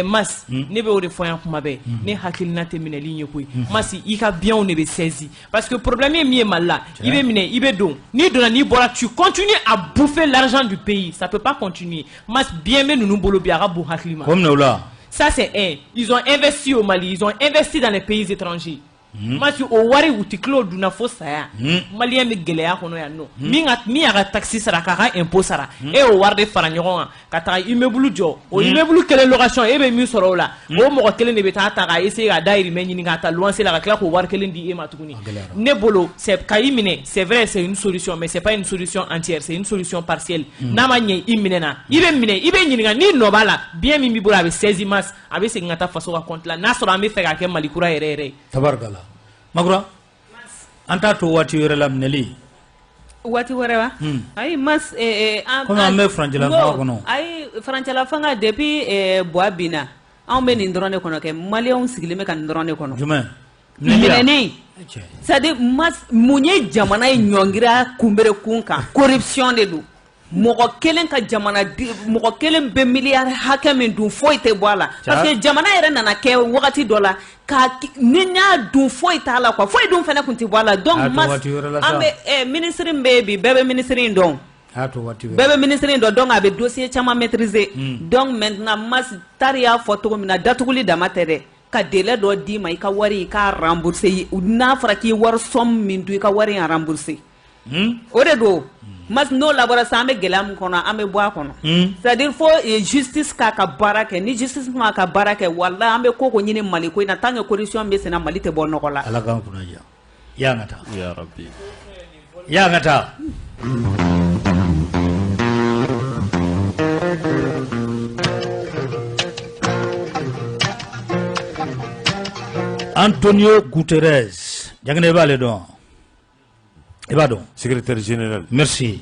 Mas ne bɛ o de fɔ yan kuma bɛɛ ne hakilina tɛ minɛli ye koyi Masi i ka biyanw de bɛ saisis parce que problème ye min ye Mali la i bɛ minɛ i bɛ don n'i donna n'i bɔra tu continues à bouffer l'argent du pays ça peut pas continuer Mas bien bɛ ninnu bolo bi a ka bon hakili ma. Comme o la. Ça c'est un. Ils ont investi au Mali, ils ont investi dans les pays étrangers. Masi o wari u ti kilo duna fo saya malien bɛ gɛlɛya kɔnɔ yan nɔ min y'a ka taxi sara k'a ka impôt sara e o wari de fara ɲɔgɔn kan ka taga immeuble jɔ o immeuble kelen location e bɛ min sɔrɔ o la o mɔgɔ kelen de bɛ taa ta k'a essayer ka dayirimɛ ɲini k'a ta luwanse la ka tila k'o wari kelen di e ma tuguni ne bolo ka i minɛ c'est vrai c'est une solution mais c'est pas une solution entière c'est une solution partielle n'a ma ɲɛ i minɛ na i bɛ ɲininka n'i nɔ b'a la bien min b'i bolo a bɛ 16 mars a bɛ segin ka taa faso ka compte la n'a sɔrɔ an bɛ fɛ k'a kɛ Mali kura yɛrɛ yɛrɛ. Tabarikala. Magura an t'a to waati wɛrɛ la minɛli waati wɛrɛ wa ayi Mas komi an bɛ farancɛla fanga kɔnɔ ayi farancɛla fanga depuis buwa binna anw bɛ nin dɔrɔn de kɔnɔ kɛ maliyɛnw sigilen bɛ ka nin dɔrɔn de kɔnɔ jumɛn minɛni c'est à dire Mas mun ye jamana ye ɲɔngira kunberekun kan corruption de don mɔgɔ kelen ka jamana mɔgɔ kelen bɛ miliyari hakɛ min dun foyi tɛ bɔ a la parce que jamana yɛrɛ nana kɛ wagati dɔ la ni y'a dun foyi t'a la quoi foyi dun fana tun tɛ bɔ a la donc Mas an bɛ ministre bɛ yen bi bɛɛ bɛ ministre in dɔn bɛɛ bɛ ministre in dɔn donc a bɛ dossier caman maîtriser donc maintenant Mas Tari y'a fɔ cogo min na datuguli dama tɛ dɛ ka délai dɔ d'i ma i ka wari i k'a rembourser n'a fɔra k'i wari somme min dun i ka wari in rembourser o de don mas no labora sa an bɛ gɛlɛya min kɔnɔ an bɛ bɔ a kɔnɔ c'est à dire fo justice k'a ka baara kɛ ni justice ma ka baara kɛ wala an bɛ ko ko ɲini Mali ko in na tant que corruption bɛ senna Mali tɛ bɔ nɔgɔ la. Ala k'an kunnaja ya an ka taa ya rabbi ya an ka taa. Antonio Guterres jangane b'ale dɔn i b'a dɔn secrétaire général merci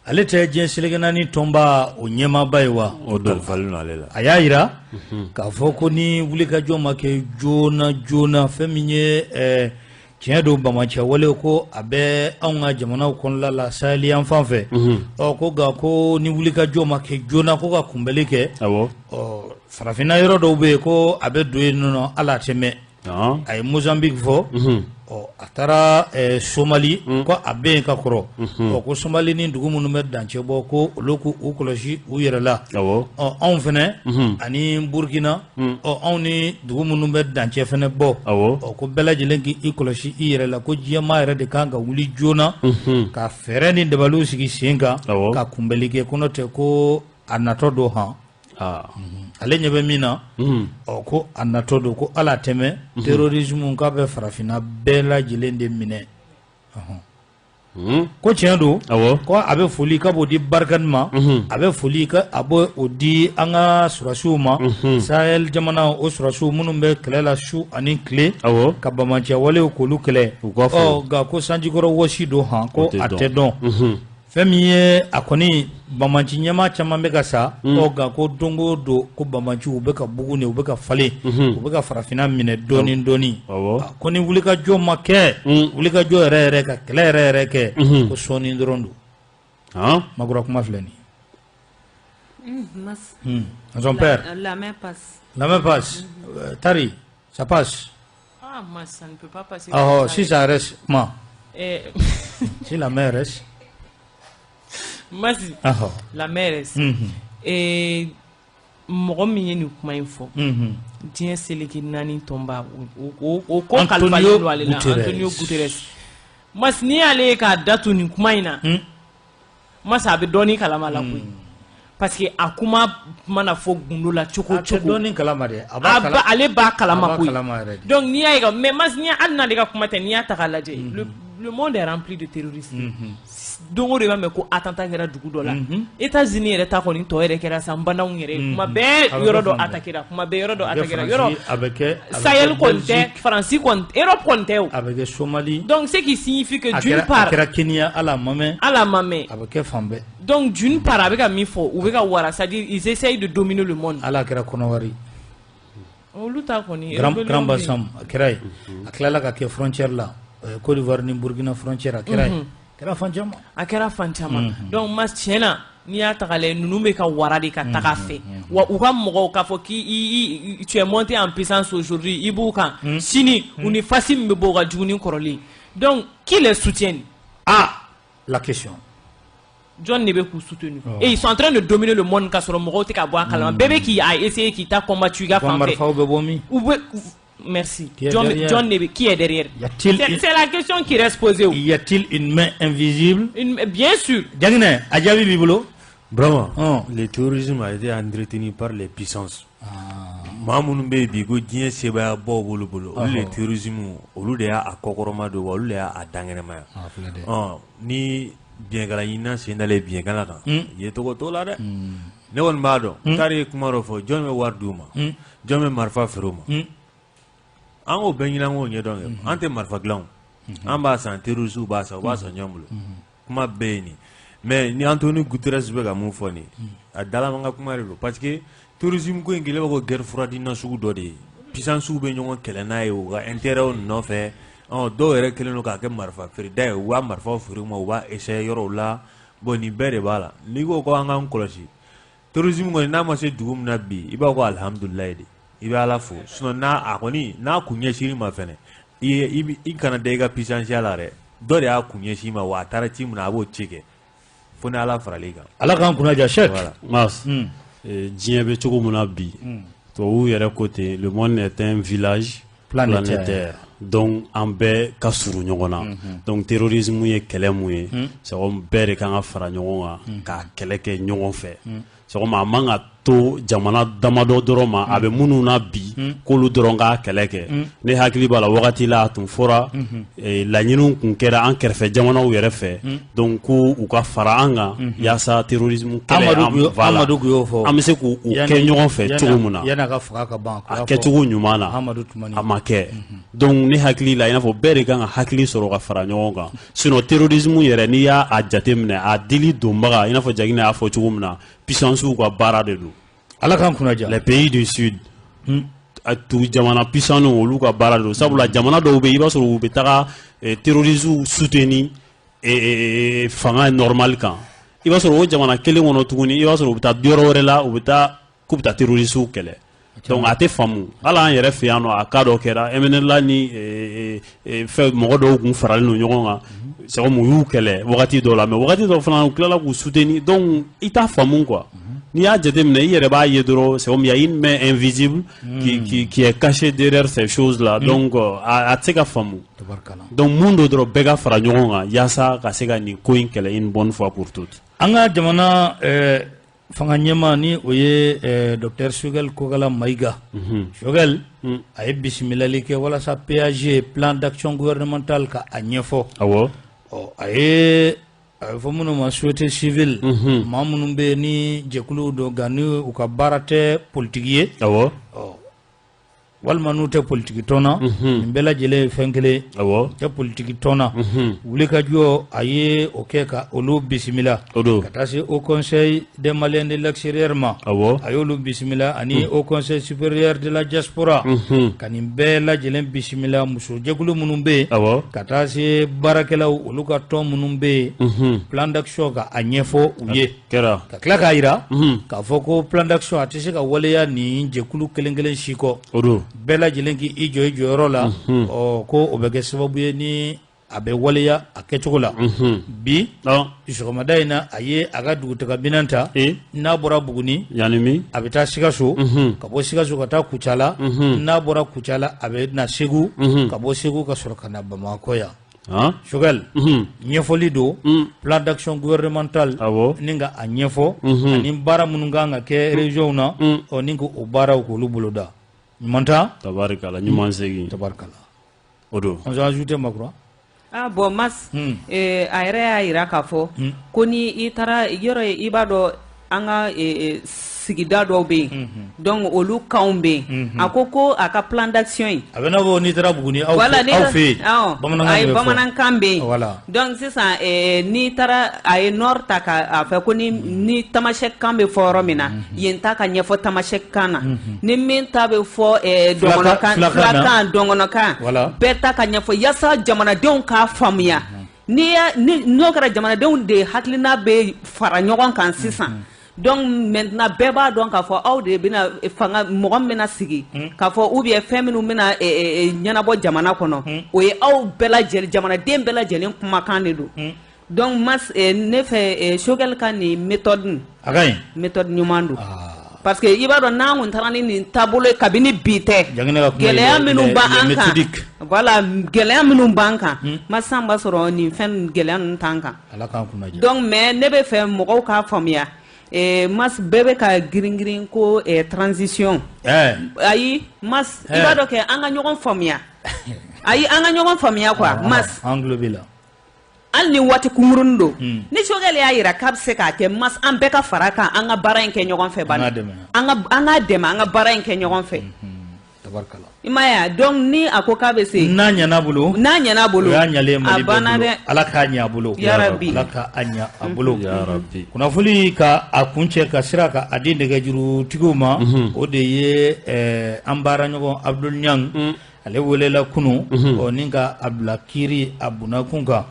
ale tɛ diɲɛ seleke naani tɔnba o ɲɛmaaba ye wa o dalifalen ale la a y'a yira k'a fɔ ko ni wulikajɔ ma kɛ joona joona fɛn min ye tiɲɛ don bamacɛ wale ko a bɛ anw ka jamanaw kɔnɔla la saheli yan fan fɛ ko nka ko ni wulikajɔ ma kɛ joona ko ka kunbɛli kɛ farafinna yɔrɔ dɔw bɛ yen ko a bɛ don yen nɔ ala a tɛ mɛn a ye Mozambique fɔ a taara Somali ko a bɛ yen ka kɔrɔ ko Somali ni dugu minnu bɛ dancɛ bɔ ko olu k'u kɔlɔsi u yɛrɛ la anw fɛnɛ ani Burkina anw ni dugu minnu bɛ dancɛ fɛnɛ bɔ ko bɛɛ lajɛlen k'i kɔlɔsi i yɛrɛ la ko diɲɛmaa yɛrɛ de kan ka wuli joona ka fɛɛrɛ ni dabaliw sigi sen kan ka kunbɛli kɛ ko n'o tɛ ko a natɔ don han ale ɲɛ bɛ min na ko a natɔ don ko ala tɛmɛ terrorisme k'a bɛ farafinna bɛɛ lajɛlen de minɛ ko tiɲɛ don ko a bɛ foli ka b'o di barikani ma a bɛ foli ka a bɛ o di an ka surasiw ma Sahel jamana o surasiw minnu bɛ kɛlɛ la su ani tile ka bamacɛ walew k'olu kɛlɛ nka ko sanjikɔrɔ wɔsi don han ko a tɛ dɔn fɛn min ye a kɔni bamaci ɲɛma caman bɛ ka sa nka ko don o don ko bamaci u bɛ ka bugu u bɛ ka falen u bɛ ka farafinna minɛ dɔɔni dɔɔni ko ni wulikajɔ ma kɛ wulikajɔ yɛrɛ ka kɛlɛ yɛrɛ kɛ ko sɔɔni dɔrɔn don Magura kuma filɛ nin son père la main passe Tari ça passe ça ne peut pas passer si ça reste comment si la main reste Masi la mère mɔgɔ min ye nin kuma in fɔ diɲɛ seleke naani tɔnba o ko kalifalen don ale la Antonio Guterres Masi n'i y'ale ye k'a datu nin kuma in na Masi a bɛ dɔɔnin kalama la koyi parce que a kuma mana fɔ gundo la cogo cogo dɔɔnin kalama dɛ ale b'a kalama koyi donc n'i y'a ye mais Masi n'i hali n'ale ka kuma tɛ n'i y'a ta k'a lajɛ le monde est rempli de terroristes don o de b'a mɛn ko attentat kɛra dugu dɔ la États-Unis yɛrɛ ta kɔni tɔ yɛrɛ kɛra san bandaw yɛrɛ kuma bɛɛ yɔrɔ dɔ attaquera kuma bɛɛ yɔrɔ dɔ attaquera yɔrɔ Sahel kɔni tɛ Faransi kɔni Europe kɔni tɛ o a bɛ kɛ Somalie donc ce qui signifie que d'une part a kɛra Kenya ala ma mɛn a bɛ kɛ fan bɛɛ donc d'une part a bɛ ka min fɔ u bɛ ka wara c'est-à-dire ils essayent de dominer le monde ala kɛra kɔnɔwari olu ta kɔni Grand Bassam a kɛra ye a tilala ka kɛ frontière la Côte d'Ivoire ni Burkina frontière a kɛra ye a kɛra fan caman donc Mas tiɲɛna n'i y'a ta k'a lajɛ ninnu bɛ ka wara de ka taga fɛ wa u ka mɔgɔw k'a fɔ k'i tu es monté en puissance aujourd'hui i b'u kan sini u ni fasi min bɛ bɔ u ka jugu ni kɔrɔlen donc qui les soutient la question jɔn de bɛ k'u soutenir et ils sont en train de dominer le monde k'a sɔrɔ mɔgɔw tɛ ka bɔ a kalama bɛɛ bɛ k'i a essayer k'i ta combattu i ka fan fɛ marifaw bɛ bɔ min merci. John qui est derrière? C'est la question qui reste posée. Y a-t-il une main invisible? Bien sûr. Diagne, Adjabi Bibolo. Vraiment, le terrorisme a été entretenu par les puissances. Mamoun Baby, Godien Seba Bobo, le terrorisme, au lieu à Kokoroma de Wallé à Danganema. Ni bien galina, c'est d'aller bien galana. Il est au tola. Ne one mado, Tari Kumarofo, John Warduma, John Marfa Feroma. An ko bɛɛ ɲinan ko ɲɛdɔn kɛ an tɛ marifa dilan an b'a san terroriste b'a san u b'a san ɲɔgɔn bolo kuma bɛɛ ye nin mais ni Antonio Guterres bɛ ka mun fɔ nin a dalaman ka kuma de don parce que terrorisme ko in kɛlen bɛ ko guerre froide nasugu dɔ de ye puissance bɛ ɲɔgɔn kɛlɛ n'a ye u ka intérêt nɔfɛ dɔw yɛrɛ kɛlen don k'a kɛ marifa feereda ye u b'a marifaw feere u ma u b'a essayer yɔrɔw la bon nin bɛɛ de b'a la n'i ko ko an k'an kɔlɔsi terrorisme kɔni n'a ma se dugu min na bi i b'a ko alhamdulilayi de i bɛ ala fo sinon n'a kun ɲɛsin ma fɛnɛ i kana da i ka puissance la dɛ dɔ de y'a kun ɲɛsin ma wa a taara ci min na a b'o ci kɛ fo ni ala farali kan ala k'an kunnaja Cheikh Mas diɲɛ bɛ cogo min na bi tubabuw yɛrɛ ko ten le monde est un village planétaire donc an bɛɛ ka surun ɲɔgɔn na donc terrorisme ye kɛlɛ mun ye c'est comme bɛɛ de kan ka fara ɲɔgɔn kan ka kɛlɛ kɛ ɲɔgɔn fɛ c'est comme a man ka to jamana damadɔ dɔrɔn ma a bɛ minnu na bi k'olu dɔrɔn ka kɛlɛ kɛ ne hakili b'a la wagati la a tun fɔra laɲiniw kun kɛra an kɛrɛfɛ jamanaw yɛrɛ fɛ donc ko u ka fara an kan yaasa terrorisme kɛlɛ an bɛ se k'u kɛ ɲɔgɔn fɛ cogo min na a kɛcogo ɲuman na a ma kɛ donc ne hakili la i n'a fɔ bɛɛ de kan ka hakili sɔrɔ ka fara ɲɔgɔn kan sinon terrorisme yɛrɛ n'i y'a jateminɛ a dili donbaga i n'a fɔ Jagina y'a fɔ cogo min na puissances ka baara de don ala kan kunnaja les pays du sud a tu jamana puissants olu ka baara de don sabula jamana dɔw bɛ i b'a sɔrɔ u bɛ taga terroristes soutenir fanga normal kan i b'a sɔrɔ o jamana kelen kɔnɔ tuguni i b'a sɔrɔ u bɛ taa yɔrɔ wɛrɛ la u bɛ taa k'u bɛ taa terroristes kɛlɛ donc a tɛ faamu hali an yɛrɛ fɛ yan nɔ a cas dɔ kɛra MNLA ni fɛn mɔgɔ dɔw kun faralen don ɲɔgɔn kan c'est comme u y'u kɛlɛ wagati dɔw la mais wagati dɔw fana u tilala k'u soutenir donc i t'a faamu quoi n'i y'a jateminɛ i yɛrɛ b'a ye dɔrɔn c'est comme il y a une main invisible qui est cachée derrière ces choses là donc a tɛ se ka faamu donc mun do dɔrɔn bɛɛ ka fara ɲɔgɔn kan yaasa ka se ka nin ko in kɛlɛ une bonne fois pour toutes an ka jamana fanga ɲɛma ni o ye Dr Shogel Kogala Mayiga Shogel a ye bisimilali kɛ walasa PAG plan d'action gouvernemental ka a ɲɛfɔ awɔ a ye fɔ minnu ma société civile maa minnu bɛ ni jɛkulu dɔ nka ni u ka baara tɛ politiki ye awɔ walima n'u tɛ politiki tɔnna nin bɛɛ lajɛlen ye fɛn kelen tɛ politiki tɔnna wulikajɔ a ye o kɛ ka olu bisimila ka taa se au conseil des maliens de l'extérieur ma a y'olu bisimila ani au conseil supérieur de la diaspora ka nin bɛɛ lajɛlen bisimila muso jɛkulu minnu bɛ yen ka taa se baarakɛlaw olu ka tɔn minnu bɛ yen plan d'action ka a ɲɛfɔ u ye ka tila k'a jira k'a fɔ ko plan d'action a tɛ se ka waleya nin jɛkulu kelen kelen si kɔ bɛɛ lajɛlen k'i jɔ i jɔyɔrɔ la ko o bɛ kɛ sababu ye ni a bɛ waleya a kɛcogo la bi sɔgɔmada in na a ye a ka dugutaga minɛn ta n'a bɔra Buguni a bɛ taa Sikaso ka bɔ Sikaso ka taa Kucala n'a bɔra Kucala a bɛ na Segu ka bɔ Segu ka sɔrɔ ka na Bamakɔ yan Shogel ɲɛfɔli don plan d'action gouvernemental ni ka a ɲɛfɔ ani baara minnu kan ka kɛ région na ni k'o baaraw k'olu boloda ɲuman tabarikala ɲuman segin tabarikala o don on s'en ajoute Makura bon mas a yɛrɛ y'a yira k'a fɔ ko ni i taara yɔrɔ ye i b'a dɔn an ka sigida dɔw bɛ yen donc olu kanw bɛ yen a ko a ka plan d'action in a bɛ n'a fɔ n'i taara Buguni aw fɛ yen bamanankan bɛ yen donc sisan n'i taara a ye nord ta k'a fɛ ko ni tamasɛkan bɛ fɔ yɔrɔ min na yen ta ka ɲɛfɔ tamasɛkan na ni min ta bɛ fɔ filakan dɔngɔnɔkan bɛɛ ta ka ɲɛfɔ yaasa jamanadenw k'a faamuya n'o kɛra jamanadenw de hakilina bɛ fara ɲɔgɔn kan sisan donc maintenant bɛɛ b'a dɔn k'a fɔ aw de bɛna fanga mɔgɔ min bɛna sigi k'a fɔ ou bien fɛn minnu bɛna ɲɛnabɔ jamana kɔnɔ o ye aw bɛɛ lajɛlen jamanaden bɛɛ lajɛlen kumakan de don donc ne fɛ Shogel ka nin méthode méthode ɲuman don parce que i b'a dɔn n'an kun taara ni nin taabolo kabini bi tɛ gɛlɛya minnu b'an kan voilà gɛlɛya minnu b'an kan sisan b'a sɔrɔ nin fɛn gɛlɛya ninnu t'an kan donc mais ne bɛ fɛ mɔgɔw k'a faamuya mas bɛɛ bɛ ka girin ko transition ayi mas i b'a dɔn kɛ an ka ɲɔgɔn faamuya ayi an ka ɲɔgɔn faamuya quoi mas hali ni waati kunkurunin don ni Shogel y'a yira k'a bɛ se k'a kɛ mas an bɛɛ ka fara kan an ka baara in kɛ ɲɔgɔn fɛ bani an ka dɛmɛ an ka baara in kɛ ɲɔgɔn fɛ i m'a ye donc ni a ko k'a bɛ se n'a ɲɛna bolo o y'a ɲalen Mali bɛɛ bolo Ala k'a ɲɛ a bolo Ala k'a ɲɛ a bolo kunnafoni ka a kuncɛ ka sira ka a di nɛgɛjurutigiw ma o de ye an baara ɲɔgɔn Abdul Niang ale welela kunu ni ka Abdula Kiri a bunakun kan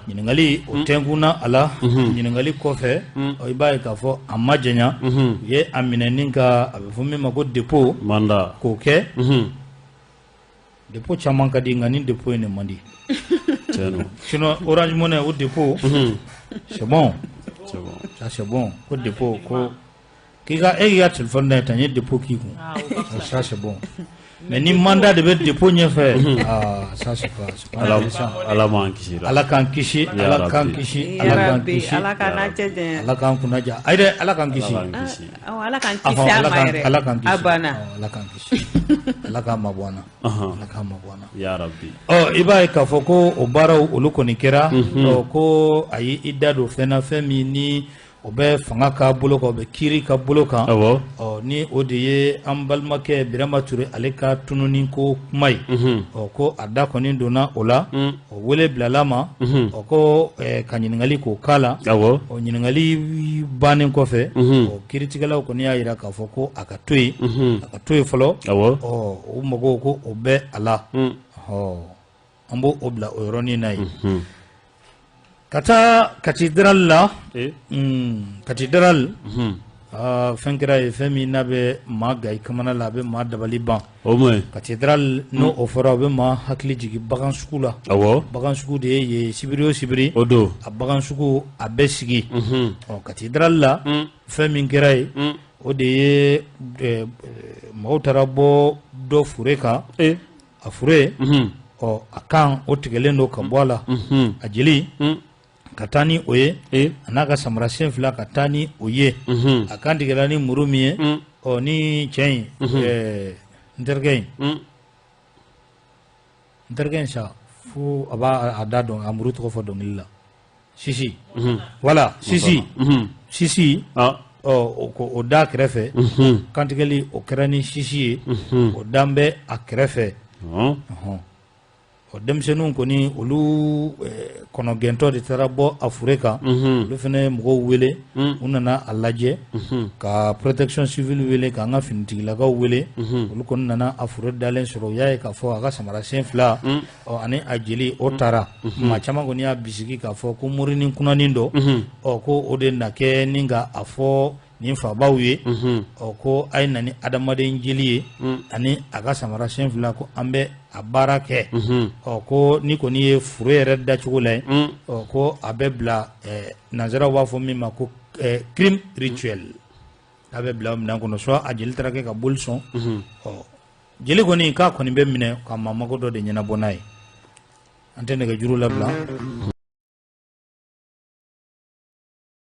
ɲininkali o tɛnkunna a la ɲininkali kɔfɛ i b'a ye k'a fɔ a ma janya u ye a minɛ ni ka a bɛ fɔ min ma ko dépôt k'o kɛ dépôt caman ka di nka ni dépôt in de man di sinon Orange Money o dépôt c'est bon ça c'est bon ko dépôt ko Kika a téléphone n'a été dépôt qui ça c'est bon. Mais ni mandat de dépôt n'y fait. Ah, ça c'est pas. Ala kan kishi. Ya Rabbi. Oh, iba ka foko obara uluko nikera ko ayi idado fena femi ni obe fanga ka bolo ko be kiri ka bolo kan ni odiye ambalmake birama ture aleka tununi ko mai ko adda konin dona ola o wele blalama ko kanyiningali ko kala o nyiningali banen ko fe o kiritigala ko ni ayira ka foko akatoyi folo o mogo ko obe ala ambo obla o roni nai kata cathédrale la cathédrale fenkira femi nabe maga ikamana labe ma dabali ban cathédrale no ofora be ma hakli jigi bagan skula bagan sku de ye sibiri odo a bagan sku abesigi cathédrale la femi ngira o de ye mautarabo do fureka a fure akan o tigelen do ka bola a jeli katani oye anaka samrasen fila katani oye akan digelani murumi o ni chain intergain sa fu aba adado amuru to fo dongilla sisi voilà sisi o da krefe kantigeli o krani sisi o dambe a krefe o demsenun koni olu kono gento de tarabo Afrika lu fene mo wele unana alaje ka protection civil wele ka nga finitila ka wele olu kon nana afuro dalen soro yae ka fo aga samara senfla o ani ajeli o tara ma chama koni ya bisiki ka fo ko murini kunanindo o ko ode nake ninga afo ni fa bawye o ko ay nani adamade njili ani aga samara senfla ko ambe abara ke o ko ni ko ni furu yere da chugule o ko abebla nazara wa fo mi mako crime rituel abebla mna ko no so ajil trake ka bulson o jeli ko ni ka ko ni be mine ka mamako do de nyana bonai antene ga juru labla